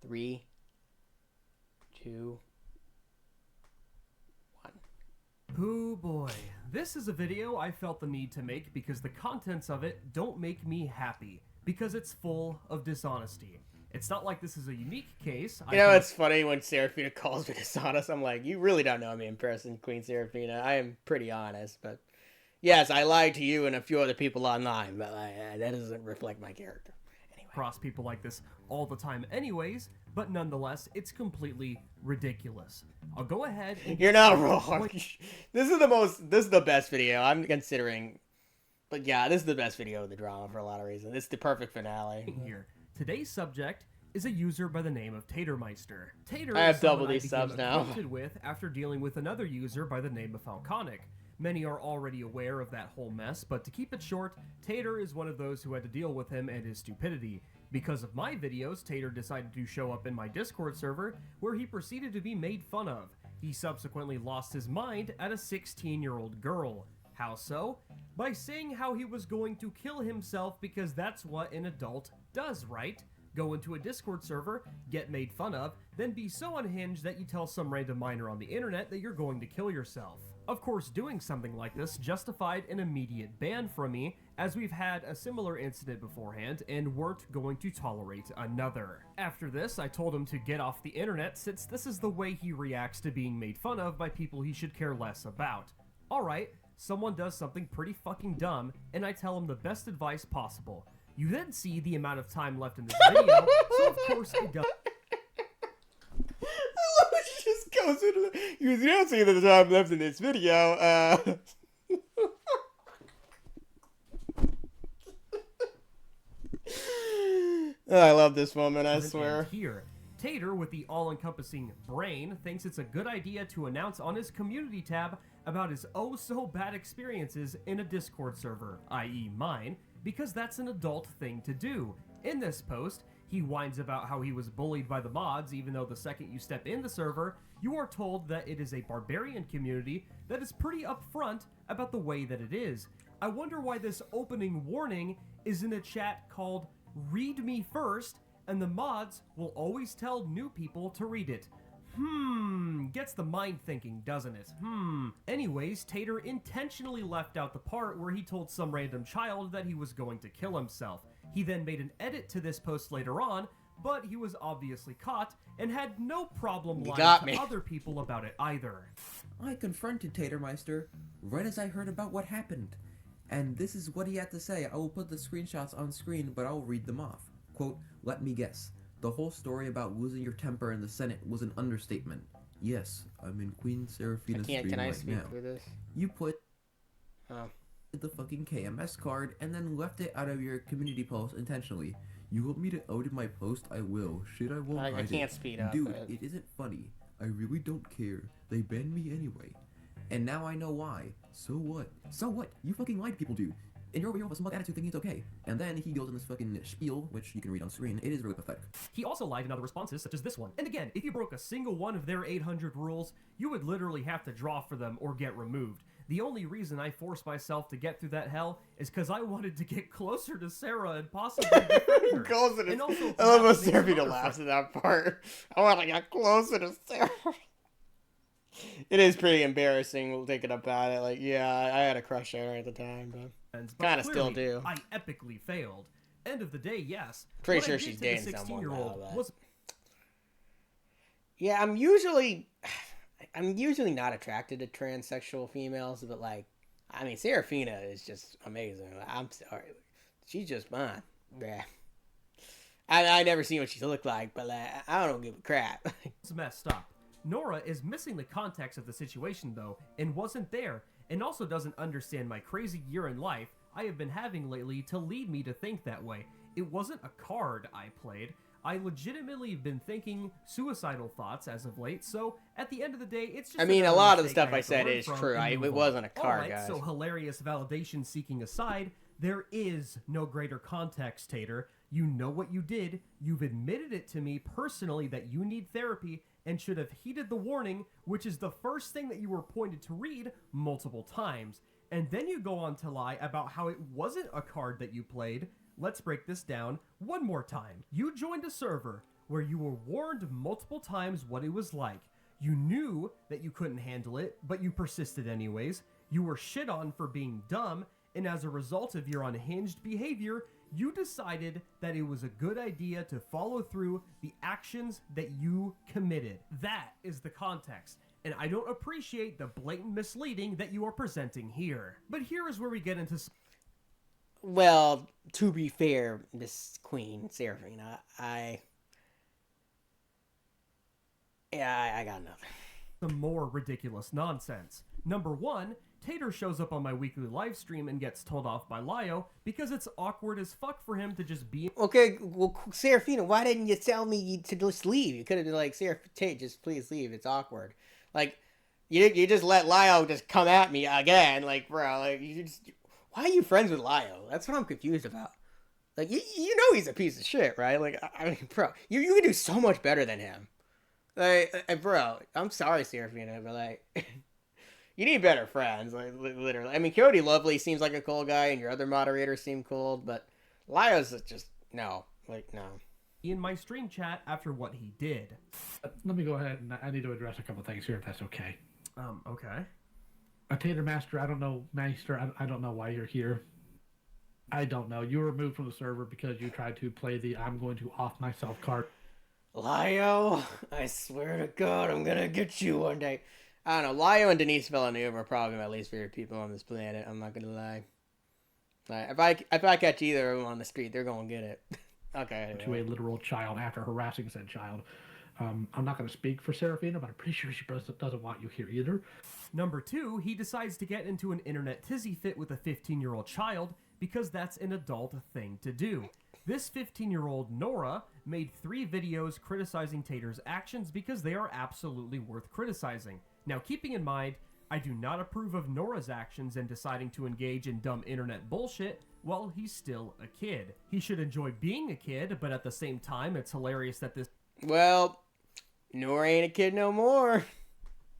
3, 2, 1. Oh boy, this is a video I felt the need to make because the contents of it don't make me happy, because it's full of dishonesty. It's not like this is a unique case. You know, it's funny when Serafina calls me dishonest. I'm like, you really don't know me in person, Queen Serafina. I am pretty honest, but yes, I lied to you and a few other people online, but that doesn't reflect my character. Cross people like this all the time anyways, but nonetheless, it's completely ridiculous. I'll go ahead and... You're not wrong. This is the best video I'm considering. But yeah, this is the best video of the drama for a lot of reasons. It's the perfect finale. Here. Today's subject is a user by the name of Tatermeister. Tater I have double these subs now. With after dealing with another user by the name of Falconic. Many are already aware of that whole mess, but to keep it short, Tater is one of those who had to deal with him and his stupidity. Because of my videos, Tater decided to show up in my Discord server, where he proceeded to be made fun of. He subsequently lost his mind at a 16-year-old girl. How so? By saying how he was going to kill himself because that's what an adult does, right? Go into a Discord server, get made fun of, then be so unhinged that you tell some random miner on the internet that you're going to kill yourself. Of course, doing something like this justified an immediate ban from me, as we've had a similar incident beforehand and weren't going to tolerate another. After this, I told him to get off the internet since this is the way he reacts to being made fun of by people he should care less about. Alright, someone does something pretty fucking dumb, and I tell him the best advice possible. You then see the amount of time left in this video, so of course it does. She just goes into the... You don't see the time left in this video, Oh, I love this woman, I swear. Here, Tater, with the all-encompassing brain, thinks it's a good idea to announce on his community tab about his oh-so-bad experiences in a Discord server, i.e. mine, because that's an adult thing to do. In this post, he whines about how he was bullied by the mods, even though the second you step in the server, you are told that it is a barbarian community that is pretty upfront about the way that it is. I wonder why this opening warning is in a chat called Read Me First, and the mods will always tell new people to read it. Gets the mind thinking, doesn't it? Anyways, Tater intentionally left out the part where he told some random child that he was going to kill himself. He then made an edit to this post later on, but he was obviously caught and had no problem lying to other people about it either. I confronted Tatermeister right as I heard about what happened. And this is what he had to say. I will put the screenshots on screen, but I'll read them off. Quote, "Let me guess. The whole story about losing your temper in the Senate was an understatement. Yes, I'm in Queen Serafina's stream right now. This? You put the fucking KMS card and then left it out of your community post intentionally. You want me to edit my post? I will. Shit, I won't. I can't speed up. Dude, it isn't funny. I really don't care. They banned me anyway. And now I know why. So what? So what? You fucking lied to people, dude. And you're over here with a smug attitude thinking it's okay. And then he goes in this fucking spiel, which you can read on screen. It is really pathetic. He also lied in other responses, such as this one. And again, if you broke a single one of their 800 rules, you would literally have to draw for them or get removed. The only reason I forced myself to get through that hell is because I wanted to get closer to Sarah and possibly defend her. I love how Serafina laughs at that part. I want to get closer to Sarah. It is pretty embarrassing thinking about it. Like, yeah, I had a crush on her at the time, but kind of still do. I epically failed. End of the day, yes. Pretty sure she's dating someone now. Yeah, I'm usually not attracted to transsexual females, but like, I mean, Serafina is just amazing. I'm sorry, she's just mine. Yeah. I never seen what she looked like, but I don't give a crap. It's messed up. Nora is missing the context of the situation, though, and wasn't there, and also doesn't understand my crazy year in life I have been having lately to lead me to think that way. It wasn't a card I played. I legitimately have been thinking suicidal thoughts as of late, so at the end of the day, it's just... I mean, a lot of the stuff I said is true. It wasn't a card, guys. So hilarious validation seeking aside, there is no greater context, Tater. You know what you did. You've admitted it to me personally that you need therapy and should have heeded the warning, which is the first thing that you were pointed to read multiple times. And then you go on to lie about how it wasn't a card that you played. Let's break this down one more time. You joined a server where you were warned multiple times what it was like. You knew that you couldn't handle it, but you persisted anyways. You were shit on for being dumb, and as a result of your unhinged behavior, you decided that it was a good idea to follow through the actions that you committed. That is the context, and I don't appreciate the blatant misleading that you are presenting here. But here is where we get into... Well, to be fair, Miss Queen Serafina, I got nothing. Some more ridiculous nonsense. Number one, Tater shows up on my weekly live stream and gets told off by Lio because it's awkward as fuck for him to just be... Okay, well, Serafina, why didn't you tell me to just leave? You could have been like, Tate, just please leave. It's awkward. Like, you just let Lio just come at me again. Like, bro, like, why are you friends with Lio? That's what I'm confused about. Like, you know he's a piece of shit, right? Like, I mean, bro, you can do so much better than him. Like, bro, I'm sorry, Serafina, but like... You need better friends, like, literally. I mean, Cody Lovely seems like a cool guy, and your other moderators seem cool, but Lio's just, no. Like, no. In my stream chat after what he did. Let me go ahead, and I need to address a couple things here, if that's okay. Okay. Tater Master, I don't know, Master, I don't know why you're here. I don't know. You were removed from the server because you tried to play the I'm going to off myself card. Lio, I swear to God, I'm gonna get you one day. I don't know. Lio and Denise Villeneuve are probably my least favorite people on this planet. I'm not gonna lie. Like, if I catch either of them on the street, they're gonna get it. Okay. Anyway. To a literal child after harassing said child. I'm not gonna speak for Serafina, but I'm pretty sure she doesn't want you here either. Number two, he decides to get into an internet tizzy fit with a 15-year-old child because that's an adult thing to do. This 15-year-old Nora made 3 videos criticizing Tater's actions because they are absolutely worth criticizing. Now, keeping in mind, I do not approve of Nora's actions and deciding to engage in dumb internet bullshit while he's still a kid. He should enjoy being a kid, but at the same time, it's hilarious that this... Well, Nora ain't a kid no more.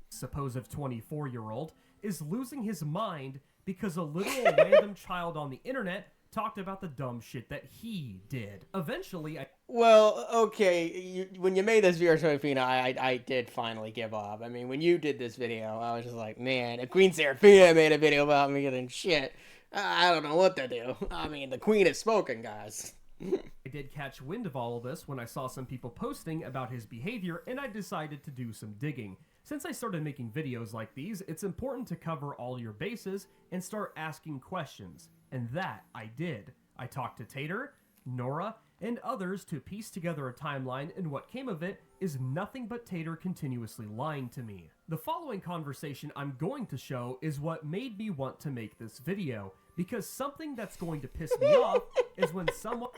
Supposed 24-year-old is losing his mind because a literal random child on the internet talked about the dumb shit that he did. Eventually, Well, okay, when you made this video, Serafina, I did finally give up. I mean, when you did this video, I was just like, man, if Queen Serafina made a video about me getting shit, I don't know what to do. I mean, the queen has spoken, guys. I did catch wind of all of this when I saw some people posting about his behavior, and I decided to do some digging. Since I started making videos like these, it's important to cover all your bases and start asking questions. And that I did. I talked to Tater, Nora, and others to piece together a timeline, and what came of it is nothing but Tater continuously lying to me. The following conversation I'm going to show is what made me want to make this video, because something that's going to piss me off is when someone...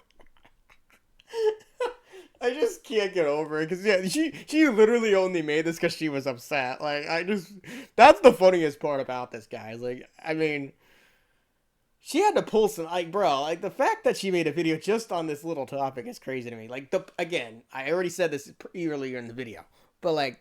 I just can't get over it, because yeah, she literally only made this because she was upset. Like, that's the funniest part about this, guys. Like, I mean... She had to pull some, like, bro, like, the fact that she made a video just on this little topic is crazy to me. Like, again, I already said this earlier in the video, but, like,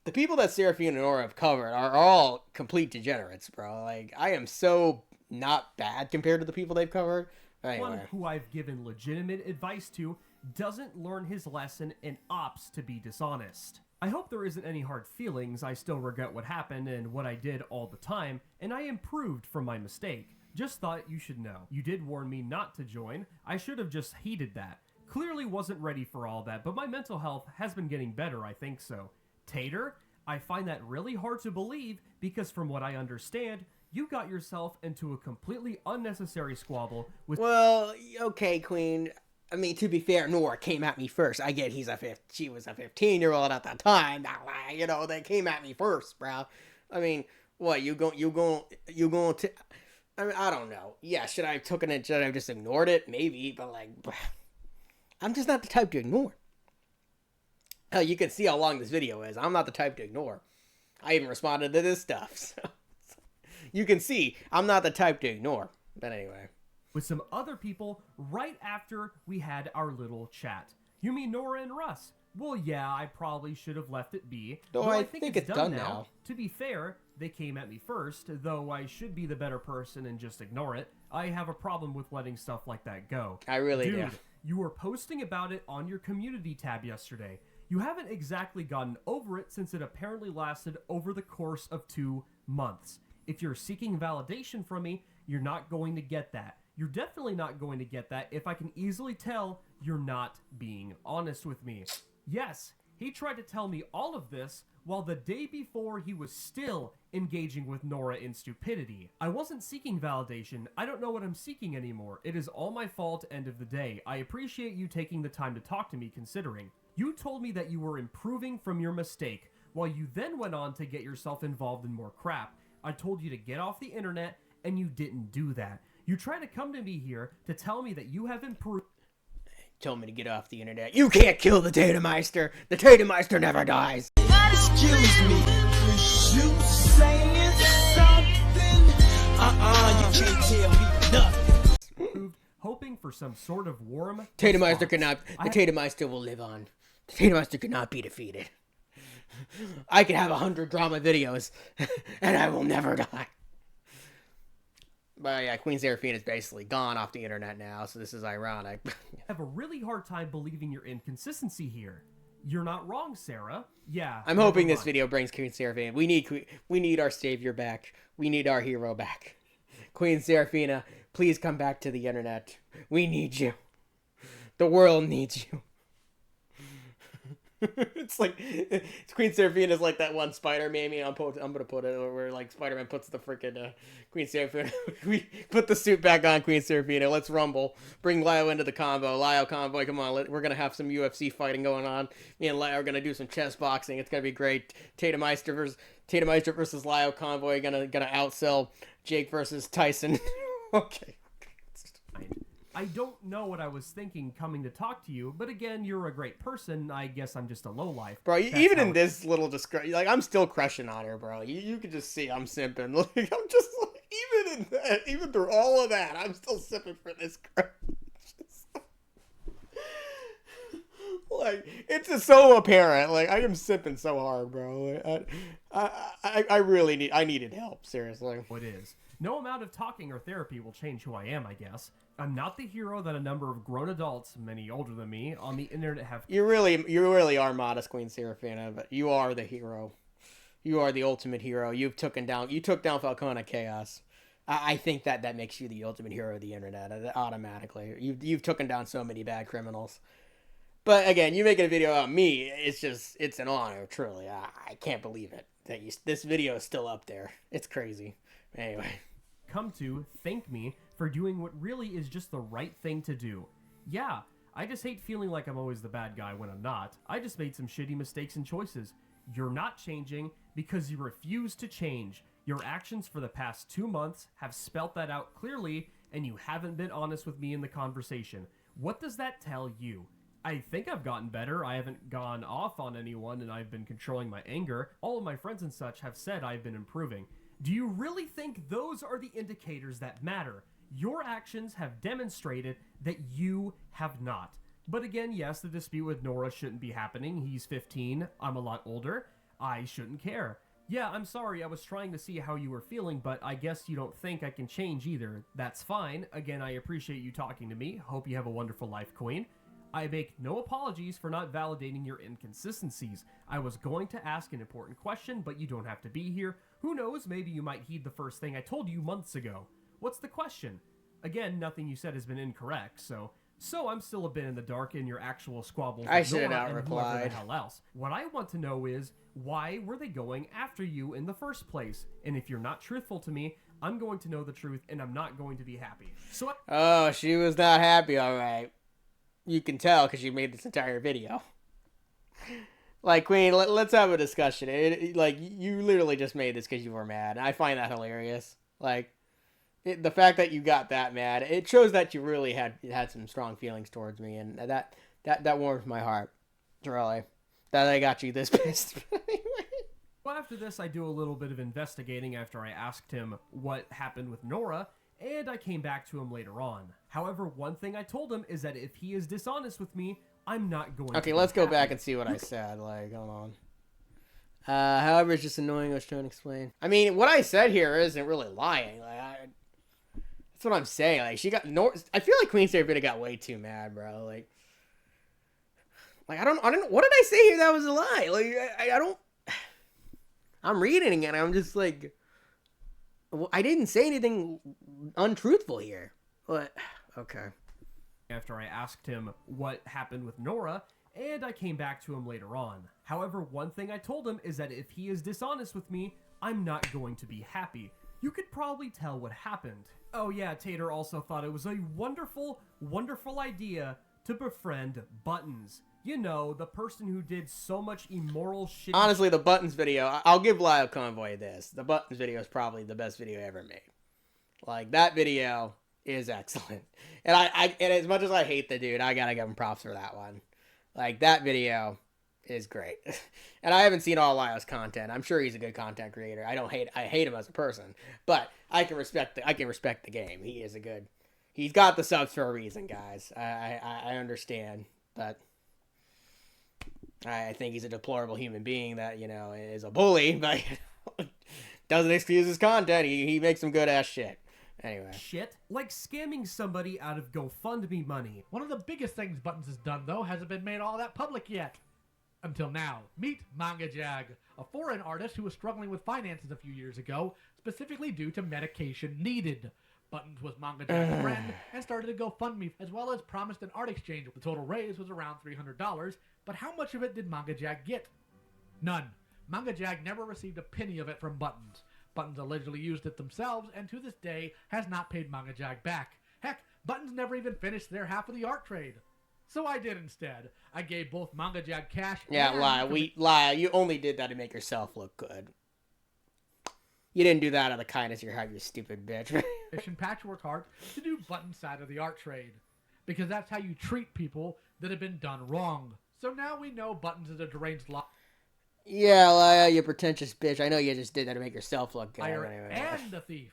the people that Serafina and Nora have covered are all complete degenerates, bro. Like, I am so not bad compared to the people they've covered. Anyway. One who I've given legitimate advice to doesn't learn his lesson and opts to be dishonest. I hope there isn't any hard feelings. I still regret what happened and what I did all the time, and I improved from my mistake. Just thought you should know. You did warn me not to join. I should have just heeded that. Clearly wasn't ready for all that, but my mental health has been getting better, I think so. Tater, I find that really hard to believe because from what I understand, you got yourself into a completely unnecessary squabble with... Well, okay, Queen. I mean, to be fair, Nora came at me first. I get she was a 15-year-old at that time. You know, they came at me first, bro. I mean, what, you going to... I mean, I don't know. Yeah, should I have taken it? Should I have just ignored it? Maybe, but like, I'm just not the type to ignore. Hell, you can see how long this video is. I'm not the type to ignore. I even responded to this stuff. So you can see I'm not the type to ignore. But anyway. With some other people right after we had our little chat. You mean Nora and Russ? Well, yeah, I probably should have left it be. Though I think it's done now. To be fair, they came at me first, though I should be the better person and just ignore it. I have a problem with letting stuff like that go. I really do. Dude, you were posting about it on your community tab yesterday. You haven't exactly gotten over it since it apparently lasted over the course of 2 months. If you're seeking validation from me, you're not going to get that. You're definitely not going to get that if I can easily tell you're not being honest with me. Yes, he tried to tell me all of this while the day before he was still engaging with Nora in stupidity. I wasn't seeking validation. I don't know what I'm seeking anymore. It is all my fault, end of the day. I appreciate you taking the time to talk to me considering. You told me that you were improving from your mistake, while you then went on to get yourself involved in more crap. I told you to get off the internet, and you didn't do that. You tried to come to me here to tell me that you have improved. Told me to get off the internet. You can't kill the Tatermeister. The Tatermeister never dies. Excuse me, is you saying something? You can't tell me nothing. Hoping for some sort of warm Tatermeister cannot. The Tatermeister will live on. The Tatermeister cannot be defeated. I could have 100 drama videos, and I will never die. But yeah, Queen Serafina is basically gone off the internet now, so this is ironic. I have a really hard time believing your inconsistency here. You're not wrong, Sarah. Yeah. I'm hoping this video brings Queen Serafina. We need our savior back. We need our hero back. Queen Serafina, please come back to the internet. We need you. The world needs you. It's like Queen Serafina is like that one Spider meme. I'm gonna put it where like Spider-Man puts the freaking Queen Serafina. We put the suit back on Queen Serafina. Let's rumble. Bring Lio into the combo. Lio convoy. Come on, we're gonna have some UFC fighting going on. Me and Lio are gonna do some chess boxing. It's gonna be great. Tatermeister versus Lio convoy. Gonna outsell Jake versus Tyson. Okay. I don't know what I was thinking coming to talk to you, but again, you're a great person. I guess I'm just a lowlife. Bro, even in this little description, like, I'm still crushing on her, bro. You can just see I'm simping. Like, I'm just, like, even in that, even through all of that, I'm still simping for this girl. Like, it's just so apparent. Like, I am sipping so hard, bro. Like, I really needed help, seriously. It is. No amount of talking or therapy will change who I am, I guess. I'm not the hero that a number of grown adults, many older than me, on the internet have... You really are modest, Queen Serafina, but you are the hero. You are the ultimate hero. You took down Falcone Chaos. I think that makes you the ultimate hero of the internet automatically. You've taken down so many bad criminals. But again, you making a video about me, it's an honor, truly. I can't believe it that this video is still up there. It's crazy. Anyway. Come to thank me for doing what really is just the right thing to do. Yeah, I just hate feeling like I'm always the bad guy when I'm not. I just made some shitty mistakes and choices. You're not changing because you refuse to change. Your actions for the past 2 months have spelt that out clearly, and you haven't been honest with me in the conversation. What does that tell you? I think I've gotten better. I haven't gone off on anyone, and I've been controlling my anger. All of my friends and such have said I've been improving. Do you really think those are the indicators that matter? Your actions have demonstrated that you have not. But again, yes, the dispute with Nora shouldn't be happening. He's 15. I'm a lot older. I shouldn't care. Yeah, I'm sorry. I was trying to see how you were feeling, but I guess you don't think I can change either. That's fine. Again, I appreciate you talking to me. Hope you have a wonderful life, Queen. I make no apologies for not validating your inconsistencies. I was going to ask an important question, but you don't have to be here. Who knows, maybe you might heed the first thing I told you months ago. What's the question? Again, nothing you said has been incorrect, so I'm still a bit in the dark in your actual squabbles. I should have not replied. The hell else. What I want to know is, why were they going after you in the first place? And if you're not truthful to me, I'm going to know the truth, and I'm not going to be happy. Oh, she was not happy, alright. You can tell because you made this entire video. Like, Queen, let's have a discussion. Like, you literally just made this because you were mad. I find that hilarious. Like, the fact that you got that mad, it shows that you really had some strong feelings towards me, and that warms my heart. Really. That I got you this pissed. Well, after this, I do a little bit of investigating after I asked him what happened with Nora, and I came back to him later on. However, one thing I told him is that if he is dishonest with me, I'm not going to. Okay, let's go back and see what I said. Like, hold on. However, it's just annoying. I was trying to explain. I mean, what I said here isn't really lying. Like, that's what I'm saying. Like, she got I feel like Queen Serafina got way too mad, bro. Like, I don't. What did I say here that was a lie? Like, I don't. I'm reading it, and I'm just like, I didn't say anything untruthful here. But okay. After I asked him what happened with Nora, and I came back to him later on. However, one thing I told him is that if he is dishonest with me, I'm not going to be happy. You could probably tell what happened. Oh yeah, Tater also thought it was a wonderful, wonderful idea to befriend Buttons. You know, the person who did so much immoral shit. Honestly, the Buttons video, I'll give Lyle Convoy this. The Buttons video is probably the best video ever made. Like, that video is excellent. And and as much as I hate the dude, I gotta give him props for that one. Like, that video is great. And I haven't seen all Lyle's content. I'm sure he's a good content creator. I hate him as a person, but I can respect the game. He is he's got the subs for a reason, guys. I understand, but I think he's a deplorable human being that, you know, is a bully, but doesn't excuse his content. He makes some good ass shit. Anyway. Shit, like scamming somebody out of GoFundMe money. One of the biggest things Buttons has done, though, hasn't been made all that public yet. Until now. Meet Manga Jag, a foreign artist who was struggling with finances a few years ago, specifically due to medication needed. Buttons was Manga Jag's friend and started a GoFundMe, as well as promised an art exchange. The total raise was around $300, but how much of it did Manga Jag get? None. Manga Jag never received a penny of it from Buttons. Buttons allegedly used it themselves, and to this day has not paid Manga Jag back. Heck, Buttons never even finished their half of the art trade. So I did instead. I gave both Manga Jag cash. Yeah, Lyle, you only did that to make yourself look good. You didn't do that out of the kindness of your heart, you stupid bitch. And Patchwork Art to do Buttons' side of the art trade. Because that's how you treat people that have been done wrong. So now we know Buttons is a deranged liar. Yeah, Lyle, you pretentious bitch. I know you just did that to make yourself look good. Anyway. And a thief.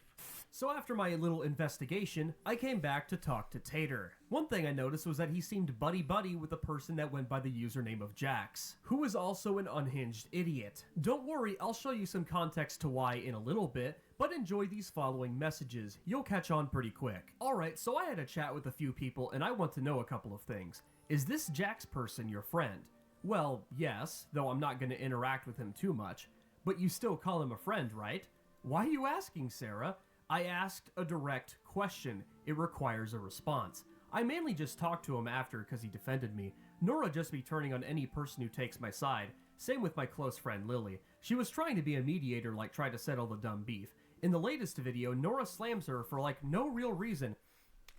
So after my little investigation, I came back to talk to Tater. One thing I noticed was that he seemed buddy-buddy with a person that went by the username of Jax, who is also an unhinged idiot. Don't worry, I'll show you some context to why in a little bit, but enjoy these following messages. You'll catch on pretty quick. Alright, so I had a chat with a few people and I want to know a couple of things. Is this Jax person your friend? Well, yes, though I'm not going to interact with him too much. But you still call him a friend, right? Why are you asking, Sarah? I asked a direct question. It requires a response. I mainly just talked to him after because he defended me. Nora just be turning on any person who takes my side. Same with my close friend Lily. She was trying to be a mediator, like try to settle the dumb beef. In the latest video, Nora slams her for like no real reason.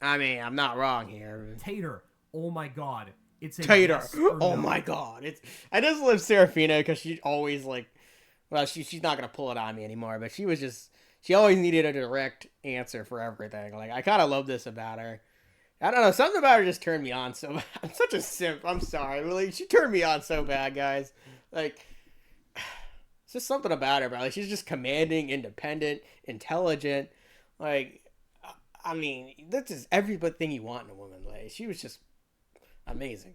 I mean, I'm not wrong here. Tater, oh my god. It's a Tater, yes or oh no. my god. I just love Serafina because she always like, well, she's not going to pull it on me anymore, but she always needed a direct answer for everything. Like, I kind of love this about her. I don't know, something about her just turned me on so bad. I'm such a simp, I'm sorry. Really, she turned me on so bad, guys. Like, it's just something about her, bro. Like, she's just commanding, independent, intelligent. Like, I mean, that's just everything you want in a woman. Like, she was just amazing.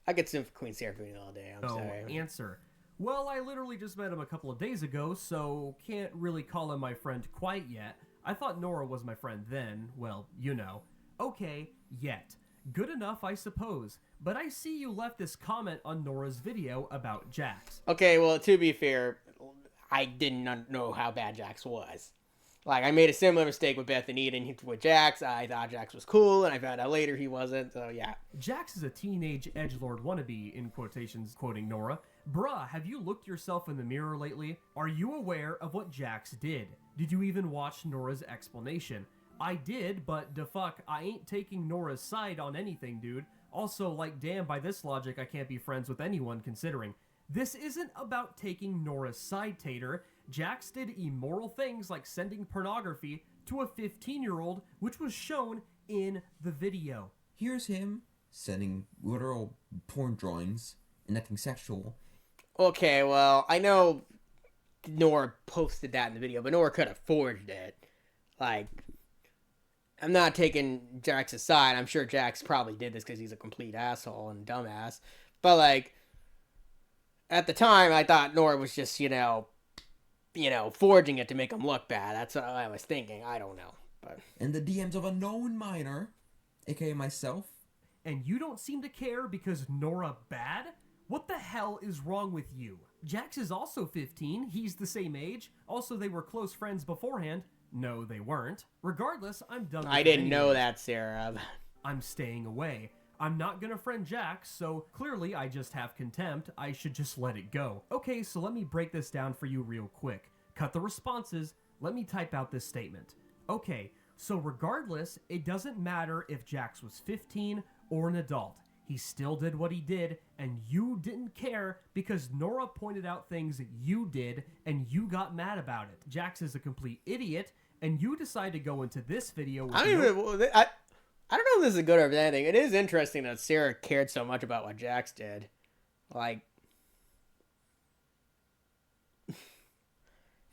I could simp for Queen Serafina all day, I'm sorry. Answer. Well, I literally just met him a couple of days ago, so can't really call him my friend quite yet. I thought Nora was my friend then. Well, you know. Okay, yet. Good enough, I suppose. But I see you left this comment on Nora's video about Jax. Okay, well, to be fair, I did not know how bad Jax was. Like, I made a similar mistake with Bethany and with Jax. I thought Jax was cool, and I found out later he wasn't, so yeah. Jax is a teenage edgelord wannabe, in quotations, quoting Nora. Bruh, have you looked yourself in the mirror lately? Are you aware of what Jax did? Did you even watch Nora's explanation? I did, but da fuck, I ain't taking Nora's side on anything, dude. Also, like, damn, by this logic, I can't be friends with anyone, considering. This isn't about taking Nora's side, Tater. Jax did immoral things like sending pornography to a 15-year-old, which was shown in the video. Here's him sending literal porn drawings and acting sexual. Okay, well, I know Nora posted that in the video, but Nora could have forged it. Like, I'm not taking Jax's side. I'm sure Jax probably did this because he's a complete asshole and dumbass. But, like, at the time, I thought Nora was just, you know, forging it to make him look bad. That's what I was thinking. I don't know. But in the DMs of a known minor, aka myself. And you don't seem to care because Nora bad? What the hell is wrong with you? Jax is also 15. He's the same age. Also, they were close friends beforehand. No, they weren't. Regardless, I'm done with I didn't know that, Sarah. I'm staying away. I'm not gonna friend Jax, so clearly I just have contempt. I should just let it go. Okay, so let me break this down for you real quick. Cut the responses. Let me type out this statement. Okay, so regardless, it doesn't matter if Jax was 15 or an adult. He still did what he did, and you didn't care because Nora pointed out things that you did, and you got mad about it. Jax is a complete idiot, and you decide to go into this video with I don't know if this is good or anything. It is interesting that Sarah cared so much about what Jax did. Like,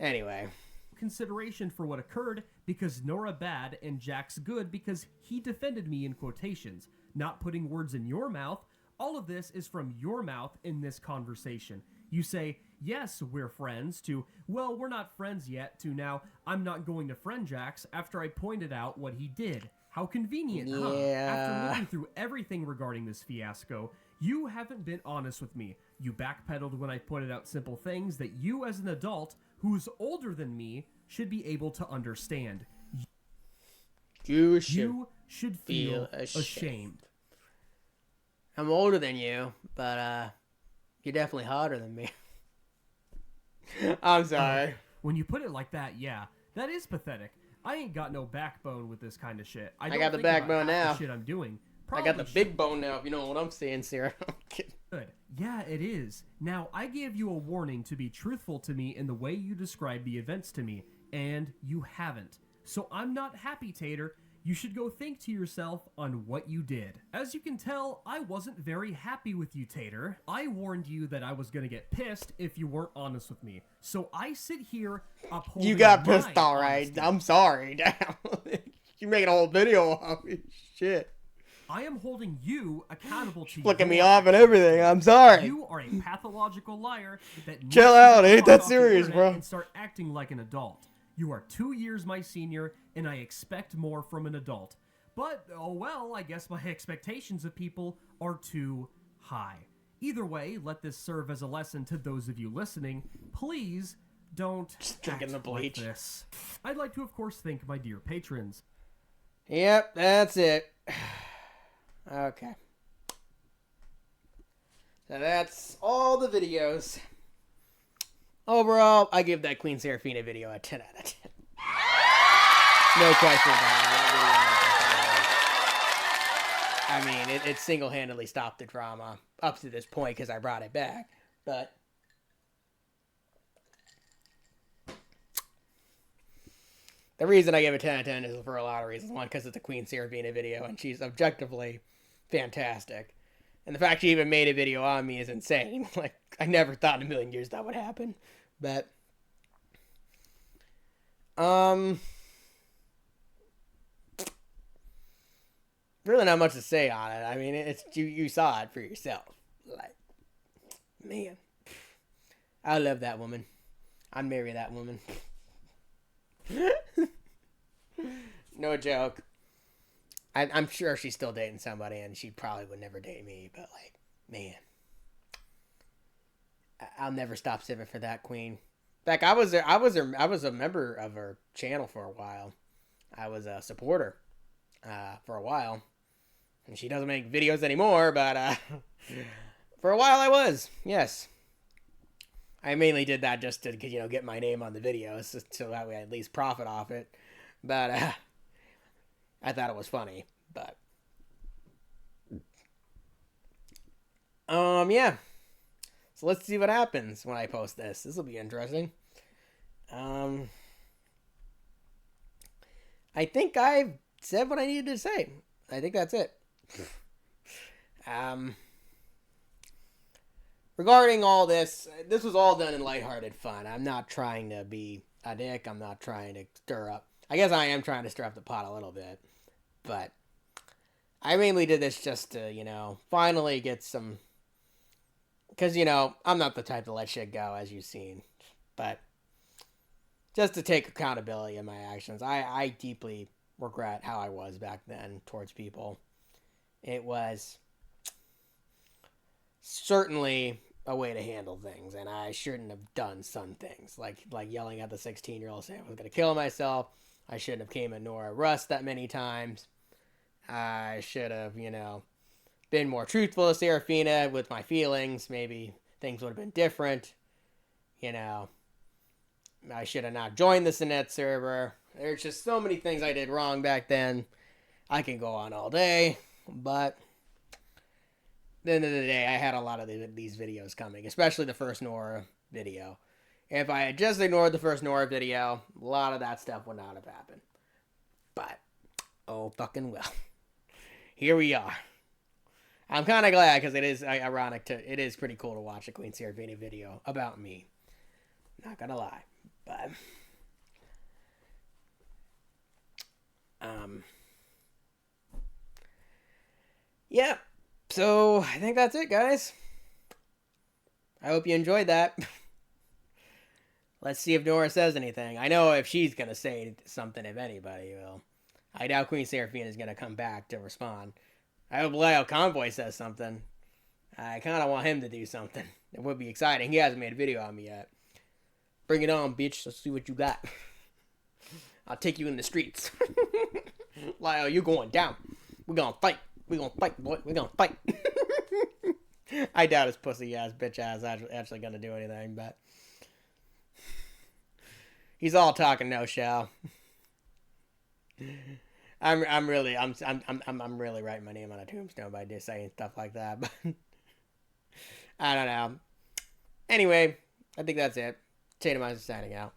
anyway. Consideration for what occurred because Nora bad and Jax good because he defended me in quotations. Not putting words in your mouth. All of this is from your mouth in this conversation. You say, yes, we're friends, to, well, we're not friends yet, to now, I'm not going to friend Jax after I pointed out what he did. How convenient, huh? After looking through everything regarding this fiasco, you haven't been honest with me. You backpedaled when I pointed out simple things that you as an adult who's older than me should be able to understand. You should feel ashamed. I'm older than you, but you're definitely hotter than me. I'm sorry. When you put it like that, yeah, that is pathetic. I ain't got no backbone with this kind of shit. I got the backbone now. The shit I'm doing. I got the big bone now, if you know what I'm saying, Sarah. Good. Yeah, it is. Now, I gave you a warning to be truthful to me in the way you describe the events to me, and you haven't. So I'm not happy, Tater. you should go think to yourself on what you did. As you can tell, I wasn't very happy with you, Tater. I warned you that I was gonna get pissed if you weren't honest with me. So I sit here upholding You got pissed, my alright. honesty. I'm sorry. Damn. You're making a whole video of me. Shit. I am holding you accountable to Flicking me your off and everything. I'm sorry. You are a pathological liar that Chill needs to out. get Ain't caught that off the serious, internet bro. And start acting like an adult. You are 2 years my senior, and I expect more from an adult. But, oh well, I guess my expectations of people are too high. Either way, let this serve as a lesson to those of you listening. Please don't drinking act the bleach. like this. I'd like to, of course, thank my dear patrons. Yep, that's it. Okay. So that's all the videos. Overall, I give that Queen Serafina video a 10 out of 10. No question about it. I mean, it single-handedly stopped the drama up to this point because I brought it back. But the reason I give it 10 out of 10 is for a lot of reasons. One, because it's a Queen Serafina video, and she's objectively fantastic. And the fact she even made a video on me is insane. Like, I never thought in a million years that would happen. But, really not much to say on it. I mean, it's you saw it for yourself. Like, man, I love that woman. I'd marry that woman. No joke. I'm sure she's still dating somebody, and she probably would never date me. But like, man, I'll never stop sipping for that queen. In fact, I was a member of her channel for a while. I was a supporter for a while, and she doesn't make videos anymore. But for a while, I was. Yes, I mainly did that just to get my name on the videos, so that way I at least profit off it. But I thought it was funny, but yeah. So let's see what happens when I post this. This will be interesting. I think I've said what I needed to say. I think that's it. Regarding all this was all done in lighthearted fun. I'm not trying to be a dick. I'm not trying to stir up. I guess I am trying to stir up the pot a little bit. But I mainly did this just to, finally get some... Because, I'm not the type to let shit go, as you've seen. But just to take accountability of my actions. I deeply regret how I was back then towards people. It was certainly a way to handle things, and I shouldn't have done some things. Like yelling at the 16-year-old saying I was going to kill myself. I shouldn't have came at Nora Russ that many times. I should have, been more truthful to Serafina with my feelings. Maybe things would have been different. I should have not joined the Sinet server. There's just so many things I did wrong back then. I can go on all day, but at the end of the day, I had a lot of these videos coming, especially the first Nora video. If I had just ignored the first Nora video, a lot of that stuff would not have happened. But, oh fucking well. Here we are. I'm kind of glad, because it is ironic it is pretty cool to watch a Queen Serafina video about me. Not gonna lie. But, yeah. So, I think that's it, guys. I hope you enjoyed that. Let's see if Nora says anything. I know if she's going to say something, if anybody will. I doubt Queen Serafina is going to come back to respond. I hope Lyle Convoy says something. I kind of want him to do something. It would be exciting. He hasn't made a video on me yet. Bring it on, bitch. Let's see what you got. I'll take you in the streets. Lyle, you going down. We're going to fight. We're going to fight, boy. We're going to fight. I doubt his pussy ass, bitch ass actually going to do anything, but he's all talking no show. I'm really writing my name on a tombstone by just saying stuff like that, but I don't know. Anyway, I think that's it. Tatum is signing out.